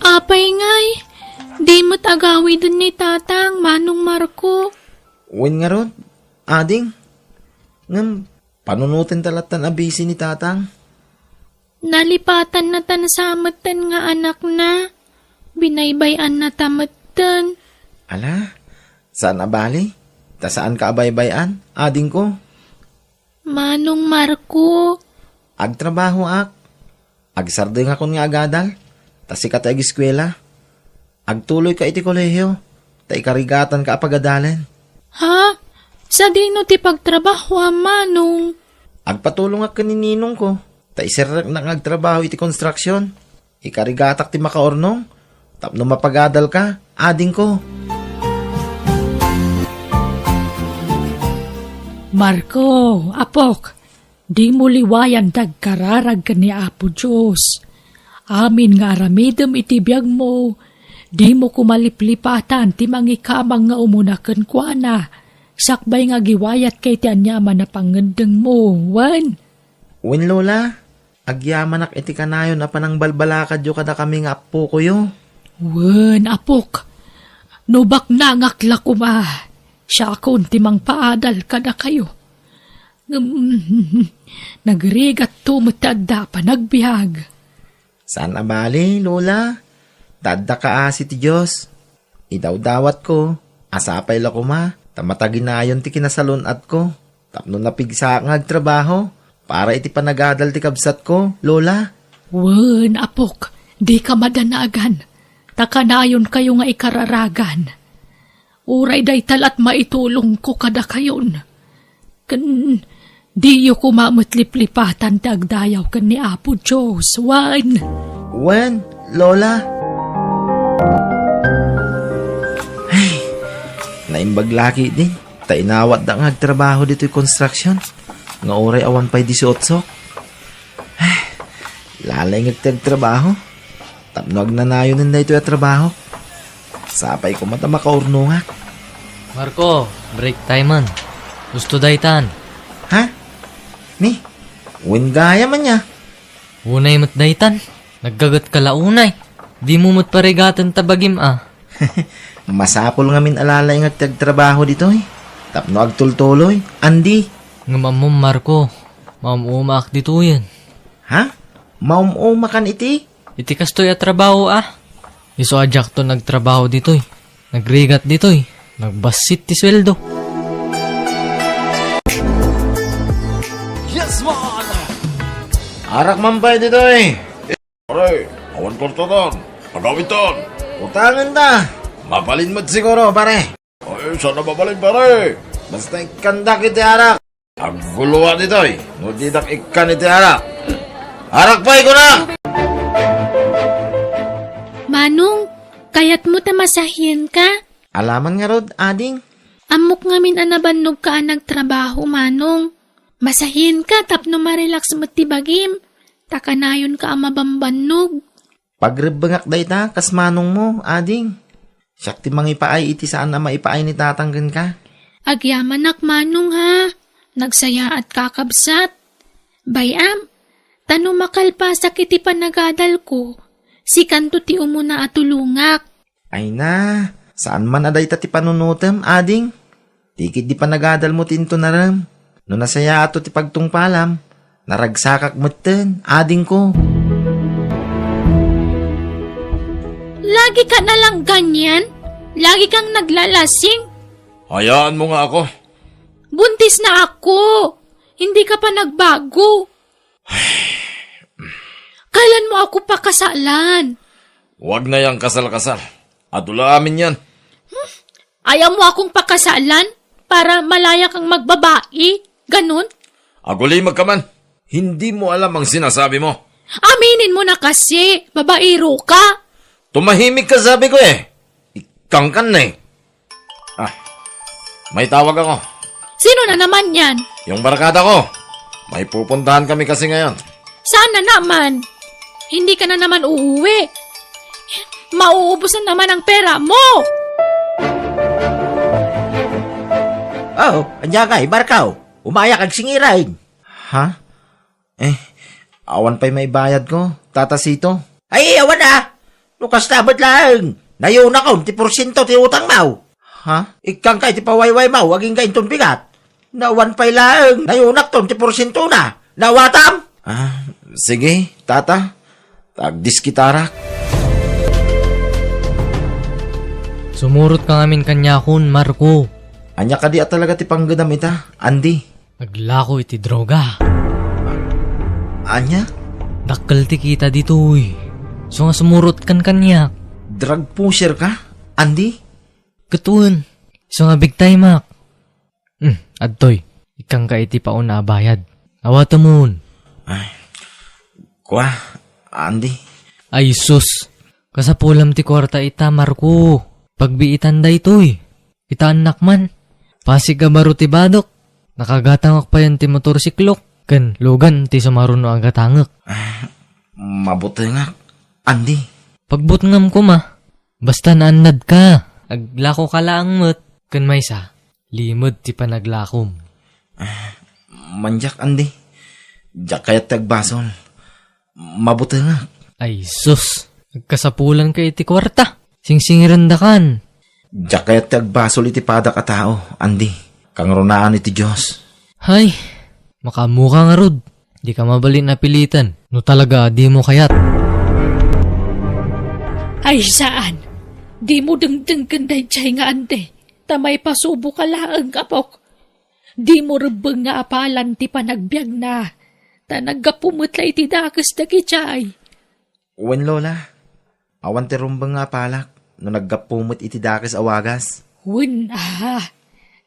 Apay ngay. Di mo tagawi dun ni tatang, Manong Marco. Wen nga ron, ading. Ngam, panunutin talatan abisi ni tatang. Nalipatan na tan samatan nga anak na. Binaybayan na tamatan. Ala, saan abali? Ta saan ka abaybayan, ading ko? Manong Marco. Agtrabaho ak. Agsardeng akon nga agadal. Ta sikat ag eskwela. Agtuloy ka iti kolehiyo. Ta ikarigatan ka apagadalen. Ha? Sa dino ti pagtrabaho, Manong? Agpatulong ak kanininong ko. Ta iserrak na agtrabaho iti construction. Ikarigatak ti makaornong. Tapno mapagadal ka, ading ko. Marco, apok, di mo liwayan dagkararag ka ni Apo Diyos. Amin nga aramidem iti biyag mo, di mo kumaliplipatan ti mangikamang nga umunaken kwa na. Sakbay nga giwayat kay ti anyaman na pangandeng mo, wan. Wen lola, agyaman ak iti kanayon na panang balbalakad yo kada kami nga apo ko yo. Wan, apok, nubak na ngakla kuma. Siya akong timang paadal kada kayo. Nagrigat tumatagda pa nagbihag. Saan abali, lola? Tadda ka asi ti Diyos. Idawdawat ko, asapay la kuma, tamataginayon ti kinasalunat ko. Tapno napigsa nga agtrabaho, para iti panagadal ti kabsat ko, lola. Wen, apok, di ka madanagan. Takanayon kayo nga ikararagan. Uray day talat maitulong ko kada kayon. Di yu kumamutliplipatan tagdayaw kan ni Apo Diyos, wan. Wen, Lola. Ay, naimbag laki din. Tainawat da nga agtrabaho dito'y construction. Nga oray awan pa'y 18. Ay, lalay nga agtrabaho. Tapno agnanayon na ito'y trabaho. Sapay ko mata makaurnungak. Marco, break time man. Gusto daytan. Ha? Ni? Wen gaya man niya. Unay mat daytan. Naggagat ka launay. Di mo mat parigatan tabagim ah. Masapol nga min alalay nga agtrabaho dito'y. Tapno agtultuloy. Andi. Nga mamom Marco. Mamumak dito yan. Ha? Maumumakan iti? Iti kastoy at trabaho ah. Iso ajak to nagtrabaho dito'y. Nagrigat dito'y. Nagbasit ti sweldo. Arak man pa dito eh. Pare, awan kortoton. Pagawin ton. Utangan ta. Mapalin mo't siguro, pare. Ay, sana mabalin pare. Basta ikandak iti arak. Aguluan ito eh. No didak ikan iti arak. Arak pa ko na! Manong, kayat mo tamasahin ka? Alaman nga rod, ading. Amok ngamin anabannog ka nagtrabaho, Manong. Masahin ka, tapno marelax mo tibagim. Takanayon ka amabambannog. Pagribangak day ta, kasmanong mo, ading. Siyak ti mangipaay iti saan na maipaay ni tatanggan ka. Agyamanak, Manong ha. Nagsaya at kakabsat. Bayam, tano makalpasak iti panagadal ko. Si kanto ti umuna at tulungak. Ay na, saan man aday ta ti panunutem, ading? Tikit di panagadal mo tinto na ram. No nasaya ato ti pagtungpalam, naragsakak mo ten, ading ko. Lagi ka na lang ganyan? Lagi kang naglalasing? Hayaan mo nga ako. Buntis na ako. Hindi ka pa nagbago. Kailan mo ako pakasalan? Huwag na yang kasal-kasal. Adula amin yan. Ayaw mo akong pakasalan para malaya kang magbabae? Ganun? Agulimag ka man. Hindi mo alam ang sinasabi mo. Aminin mo na kasi, babaero ka. Tumahimik ka sabi ko eh. Ikang kan na eh. Ah, may tawag ako. Sino na naman yan? Yung barkada ko. May pupuntahan kami kasi ngayon. Sana naman. Hindi ka na naman uuwi. Mauubos na naman ang pera mo. Oh, anya ka, ibarkaw. Umaya kag singiray. Ha? Awan pa'y may bayad ko, tatasito. Ay, awan na. Lukas tabat lang. Nayon ako, 10% ti utang mau. Ha? Ikang kay ti pawayway mau, aging kain ton bigat. Nawan pa'y lang. Nayunak ton, 10% na. Nawatam? Sige, tata. Tagdis kitarak. Sumurot ka ngamin kanyakon, Marco. Anya ka di at talaga ti panggadam ita, Andy. Naglako iti droga. Anya? Dakkel ti kita dito'y. So nga sumurot kan kanyak. Drug pusher ka, Andy? Katuan. So nga big time ak. Adtoy. Ikang ka iti pauna bayad. Awata mon. Kwa, Andy. Ay sus. Kasapulam ti kwarta ita, Marco. Pagbiitan da ito'y. Ita anak man. Pasig ka baro ti badok. Nakagatangak pa yan ti motorsiklok. Ken, lugan ti sumaruno ang gatangak. Mabuti nga, Andy. Pagbutngam ko ma. Basta naanad ka. Aglako ka lang mo't. Ken maysa. Limod ti panaglakom. Manjak, Andy. Diyak kaya't tagbasol. Mabuti nga. Ay sus. Nagkasapulan ka iti kwarta. Singsingirandakan. Diyak kaya't tagbasol iti pada ka tao, Andy. Kang runaan iti Diyos. Hay. Makamuka nga rod. Di ka mabalin na pilitan. No talaga, di mo kayat. Ay saan? Di mo dengdeng kanday chay nga ante. Tamay pasubo ka laang kapok. Di mo rebeng nga apalan ti panagbiag na. Ta nagapumutla iti dakas dagi chay. Uwan, Lola. Awan ti rumbang nga palak. No naggapumot iti dakas awagas. Wun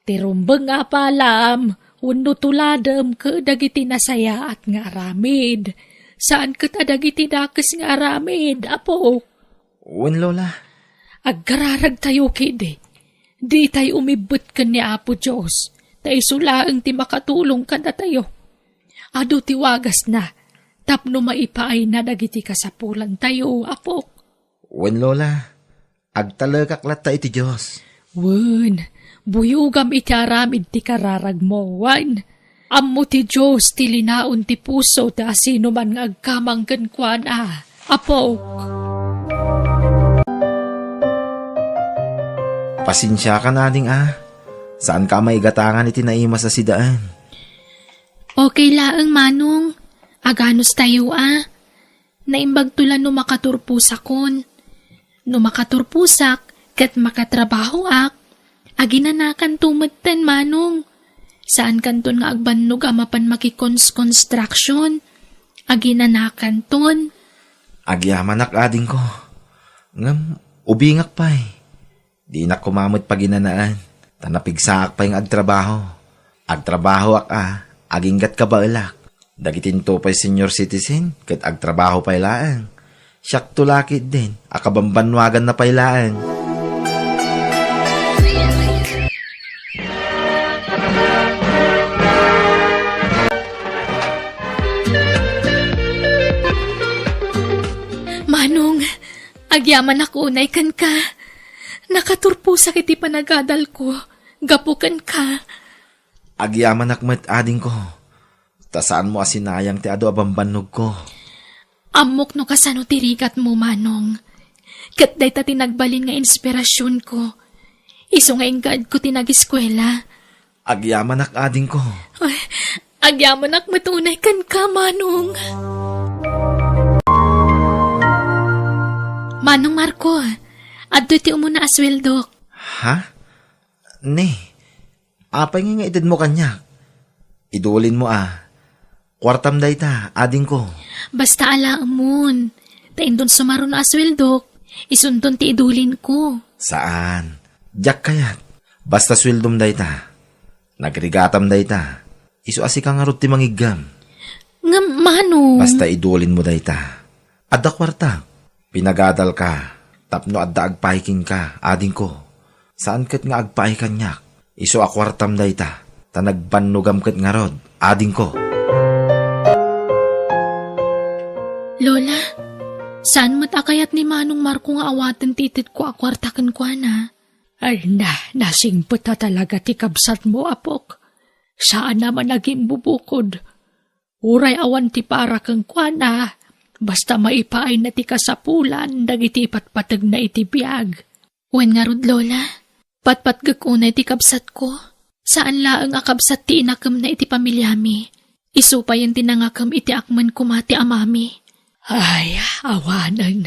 tirumbeng nga palam. Wenno tuladem ke dagiti nasaya at nga aramid. Saan ket adagiti dakes nga aramid, Apo? Wen, Lola. Aggararag tayo kidi. Di tayo umibot kan ni Apo Diyos. Tayo sulaang ti makatulong ka na tayo. Ado tiwagas na. Tapno maipaay na dagiti kasapulan tayo, Apo. Wen, Lola. Agtalagaklat ta iti Diyos. Wen, buyugam iti aramid ti kararag mo, wan. Ammo ti Diyos ti linaon ti puso ta sino man nga agkamang kenkwan Apo. Pasensya ka na ding Saan ka maigatangan iti naima sa sidaan? Okay laang manong. Aganos tayo Naimbag tulan no makaturpusak kon. No makaturpusak, kat makatrabaho aginanakan tumeten manong. Saan kanton nga agbannog amapan makikons-construction? Aginanakan ton. Agyamanak ading ko. Ngam, ubingak pa'y. Di na kumamot paginanaan. Tanapigsaak pa yung agtrabaho. Agtrabaho aginggat ka ba alak? Dagitinto pa'y senior citizen, kat agtrabaho pa'y laang. Siyak tulakit din, akabambanwagan na pa'y laang. Manong, agyaman ako unay kan ka. Nakaturpo sa kiti panagadal ko. Gapukan ka. Agyaman akmat ading ko. Tasaan mo asinayang ti ado abambanog ko. Amok no kasano tirigat mo, Manong. Kat day ta tinagbalin nga inspirasyon ko. Iso nga ingkad ko tinag-eskwela. Agyaman ak ading ko. Ay, agyaman ak matunay kan ka, Manong. Manong Marco, adto ti umuna asweldok. Ha? Ne, apay nga edad mo kanya. Idulin mo Kwartam day ta, ading ko. Basta alaamon. Taindon sumaron na asweldok. Isundon ti idulin ko. Saan? Diyak kayat. Basta sweldom day ta. Nagrigatam day ta. Isu asi kang arot ti mangigam. Nga, Manong. Basta idulin mo day ta. Adda kwarta. Pinagadal ka. Tapno adda agpahiking ka, ading ko. Saan kat nga agpahikan niyak? Isu akwartam day ta. Tanagbanugam kat nga rod, ading ko. Lola, saan matakayat ni Manong Marco nga awaten titit ko akwartakan ko Ay nasingpot na talaga ti kabsat mo, Apok. Saan naman naging bubukod? Uray awan ti para kang kwana. Basta maipaay na ti kasapulan, dagiti patpatag na iti biyag. Wen nga rod, Lola, patpatgag unay ti kabsat ko. Saan laang akabsat ti inakam na iti pamilyami. Isu pa yung tinangakam iti akman kumati amami. Ay, awanan.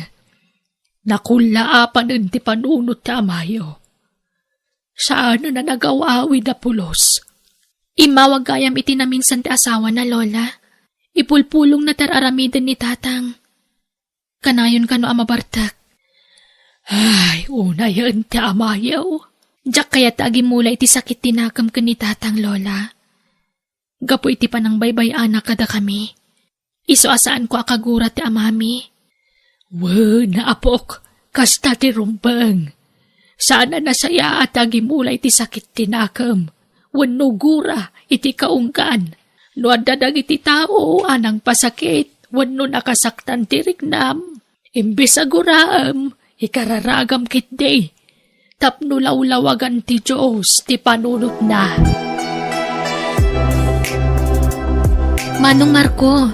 Nakulaapan ti panunot ti amayo. Saan na nagawawi da pulos? Imawag gayam iti naminsan ti asawa na, Lola. Ipulpulong na tararamidan ni tatang. Kanayon kano amabartak. Ay, una yan ti amayo. Diyak kaya taagi mula iti sakit tinakam ka ni tatang, Lola. Gapo iti panang baybay anak kada kami. Iso asaan ko akagura ti amami. Na Apok, kasta ti rumbang. Sana nasaya at agimula iti sakit tinakam. Wenno gura iti kaungkan. No adadag iti tao anang pasakit. Wenno nakasaktan ti riknam. Imbis aguraam, ikararagam kitday. Tapno lawlawagan ti Diyos ti panunot na. Manong Marco,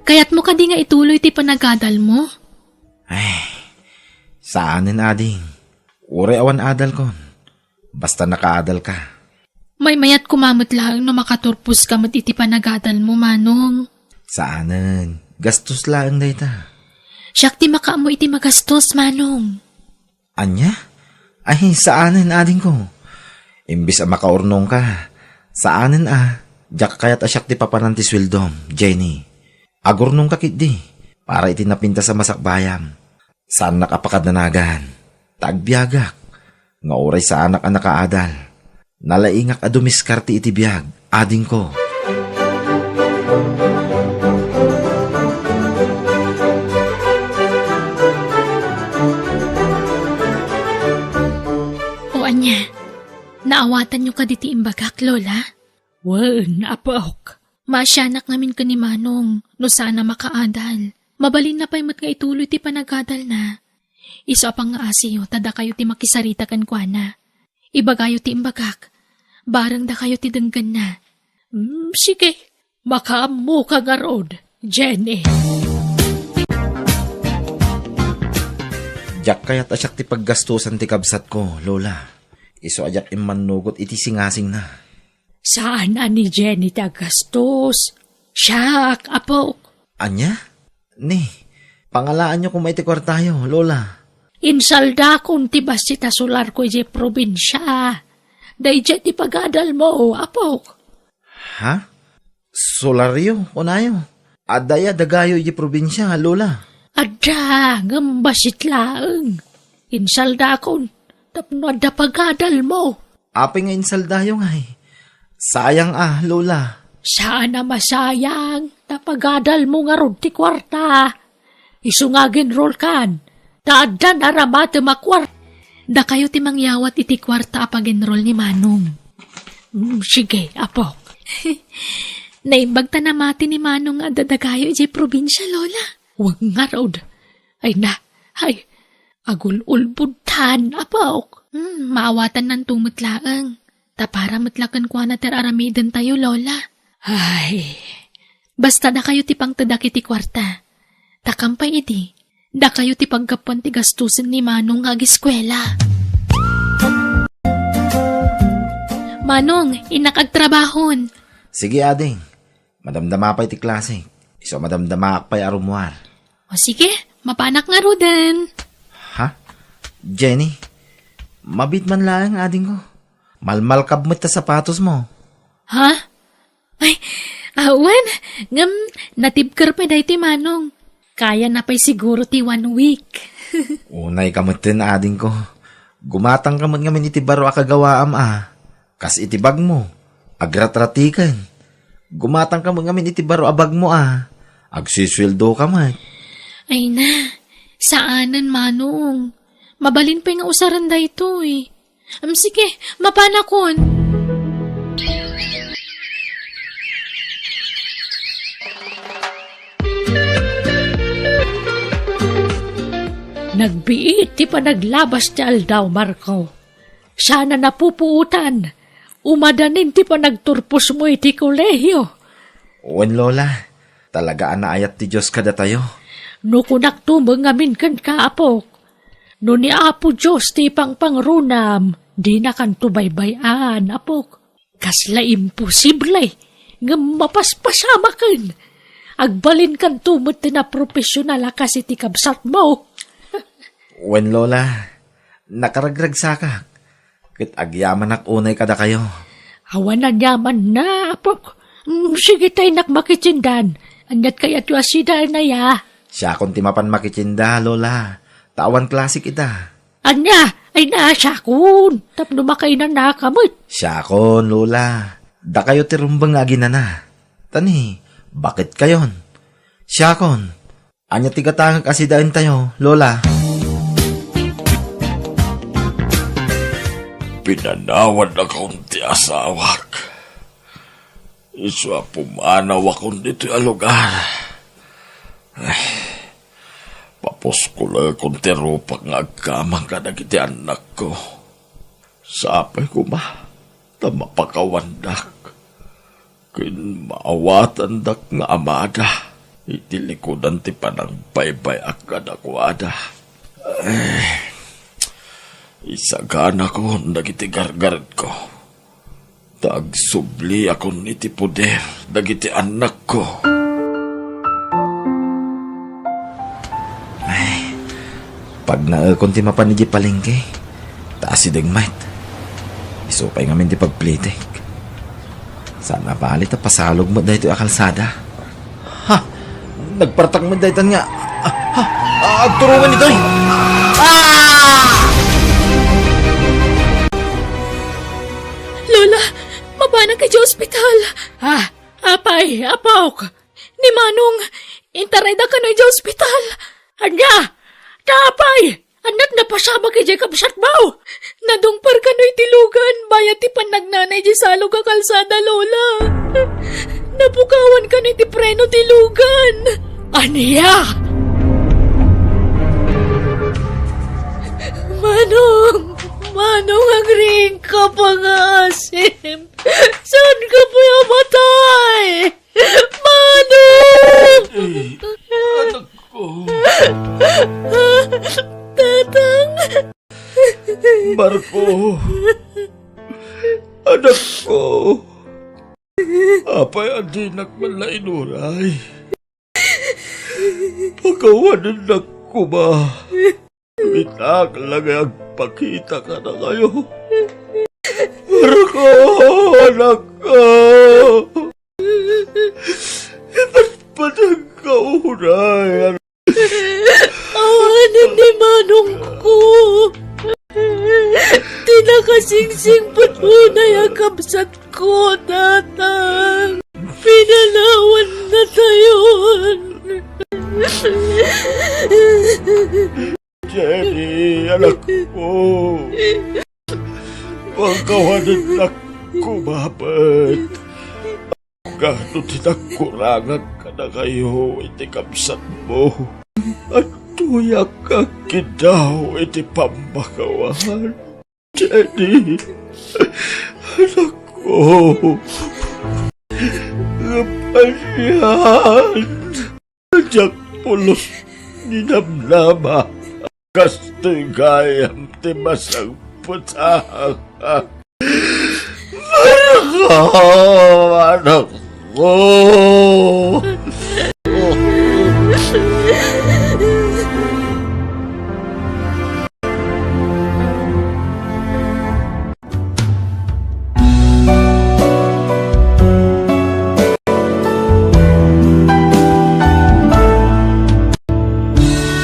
kaya't mo kadi nga ituloy ti panagadal mo? Ay, saanin ading? Uri awan adal kon. Basta nakaadal ka. May mayat kumamot lang no makaturpus ka mat iti panagadal mo, Manong. Saanin? Gastos lang day ta. Siyak ti makaamo iti magastos, Manong. Anya? Ay, saanin ading ko? Imbis makaurnong ka. Saanin Diyak kayat asyak ti papananti swildom, Jenny. Agurnong kakit di. Para iti napinta sa masakbayam. Saan nakapakadanagan? Tagbiagak. Nga oray sa anak nakaadal. Nalaingak adumiskarte iti biag. ading ko. O anya, naawatan nyo ka diti imbagak, Lola? Wen, apok. Masyanak namin ka ni Manong, no sana makaadal. Mabalin na pa'y mat nga ituloy ti panagadal na. Iso apang nga asiyo, tada kayo ti makisarita kan kwa na. Ibagayo ti imbagak, barang da kayo ti denggan na. Sige, makamu ka nga rod, Jenny. Jak kayat asyak ti paggastusan ti kabsat ko, Lola. Iso ajak imanugot iti singasing na. Saan ni Jenny tagastos? Siyak, apok. Anya? Ni, pangalaan nyo kung may ti kwartayo, Lola. Insalda kung tibas si tasular ko di probinsya. Day ti pagadal mo, apok. Ha? Solaryo, kunayo. Adaya dagayo iti probinsya, Lola. Ada, ngambasit laeng. Insalda kung tapno da pagadal mo. Api nga insaldayo nga eh. Sayang Lola. Sana masayang, tapagadal mo nga rod ti kwarta. Isungagin roll kan, taadan aramate makwart. Da kayo ti mangyawat iti kwarta apag-enroll ni Manong. Sige, apok. Naimbag tanamati ni Manong nga dadagayo iti probinsya, Lola. Huwag nga rod. Ay, agul-ulbudan, apok. Maawatan ng tumutlaang. Tapara matlakan kwa na teraramidan tayo, Lola. Ay, Basta da kayo ti pangtadak iti kwarta. Takampay iti, da kayo ti pagkapuan ti gastusin ni Manong agiskwela. Manong, inakagtrabahon. Sige, ading. Madamdama pa iti klase. Iso madamdama pa'y arumuar. O sige, mapanak nga roden. Ha? Jenny, mabit man lang ading ko. Malmal kabmet ta sapatos mo. Ha? Ay, awan, ngam, natibker pa dahi ti Manong. Kaya na pa'y siguro ti 1 week. Unay kamutin ading ko. Gumatang kamot ngamin iti baro akagawaam Kas iti bag mo. Agratratikan. Gumatang kamot ngamin iti baro abag mo Agsisweldo ka man. Ay na, saanan Manong? Mabalin pa nga usaran da ito eh. Sige, mapanakon. nagbiit ti pa naglabas ti aldaw, Marco. Sana napupuutan. Umadanin ti pa nagturpos mo iti kolehiyo. Uwan, Lola. Talaga anaayat ti Diyos kada tayo. No kunak tumang amin kan kaapok. No ni Apo Diyos ti pangrunam, di na kan tubaybayan, apok. Kasla imposible, nga mapaspasama kan. Agbalin kan tumot ti na profesional kasi ti kabsat mo. Uwan, Lola. Nakaragrag sakak. Kit agyaman ak unay kada kayo. Awan na yaman na, apok. Sige tayo nakmakitsindan. Anyat kayat yu asida na ya. Siya kung timapan makitsinda, Lola. Tawan klasik ita. Anya, ay na siya kun. Tapno makay na nakamot. Siya kon, Lola. Da kayo tirumbang nga ginana. Tani, bakit kayon? Siya kon. Anya tigatangag asidain tayo, Lola. Pinanawan na kaunti asawak. Iswa pumanaw akong dito ang lugar. Papos ko lang akong terupak nga agkamang ka nagiti anak ko. Sapay ko tamapakawandak. Kin maawatan dak nga amada. Itilikodan ti panang baybay akad akwada. Isagana ko nagiti gargaret ko. Tagsubli ako niti poder dagiti anak ko. Pag naakon ti mapanigi palengke, taas si degmat. Isupay ngamin ti pagplitik. Sana palit a pasalog mo dahito akalsada. Ha! Nagpartak mo dahito nga. Agturungan ito eh! Lola, labanan kay ospital. Ha? Apay, apaw. Ni Manong, intaray da ka no ospital. Anya, tapay. Anak na pasaba kay Jacob Shatbaw. Nadungpar ka no'y tilugan, bayat ti panagnanay di salog ka kalsada, Lola. Napukawan ka no'y ti preno tilugan. Aniya! Manong, agring ka pa nga asim. Saan ka pa yamatay? Manong! Anak ko. Tatang! Marco. Anak ko. Apay adi nagmalainuray. Pagkawanan na ko ba? Bitak lang ang pakita ka na kayo. Marco, anak ko. Ba't pa nagkauray? Awanan ni Manong ko. Tinakasingsing patunay ang kabsat ko, tatang. Pinalawan na tayon. Jenny, anak ko. Pagkawanan na kumapit. Gano'n tinakurangan ka na kayo, iti kapsat mo. At tuyak ka kidaw, iti pambakawan. Jenny, anak ko. Kapasyan. Diyak pulos ninamnama. Kastigayam ti masang putang. Anak ko!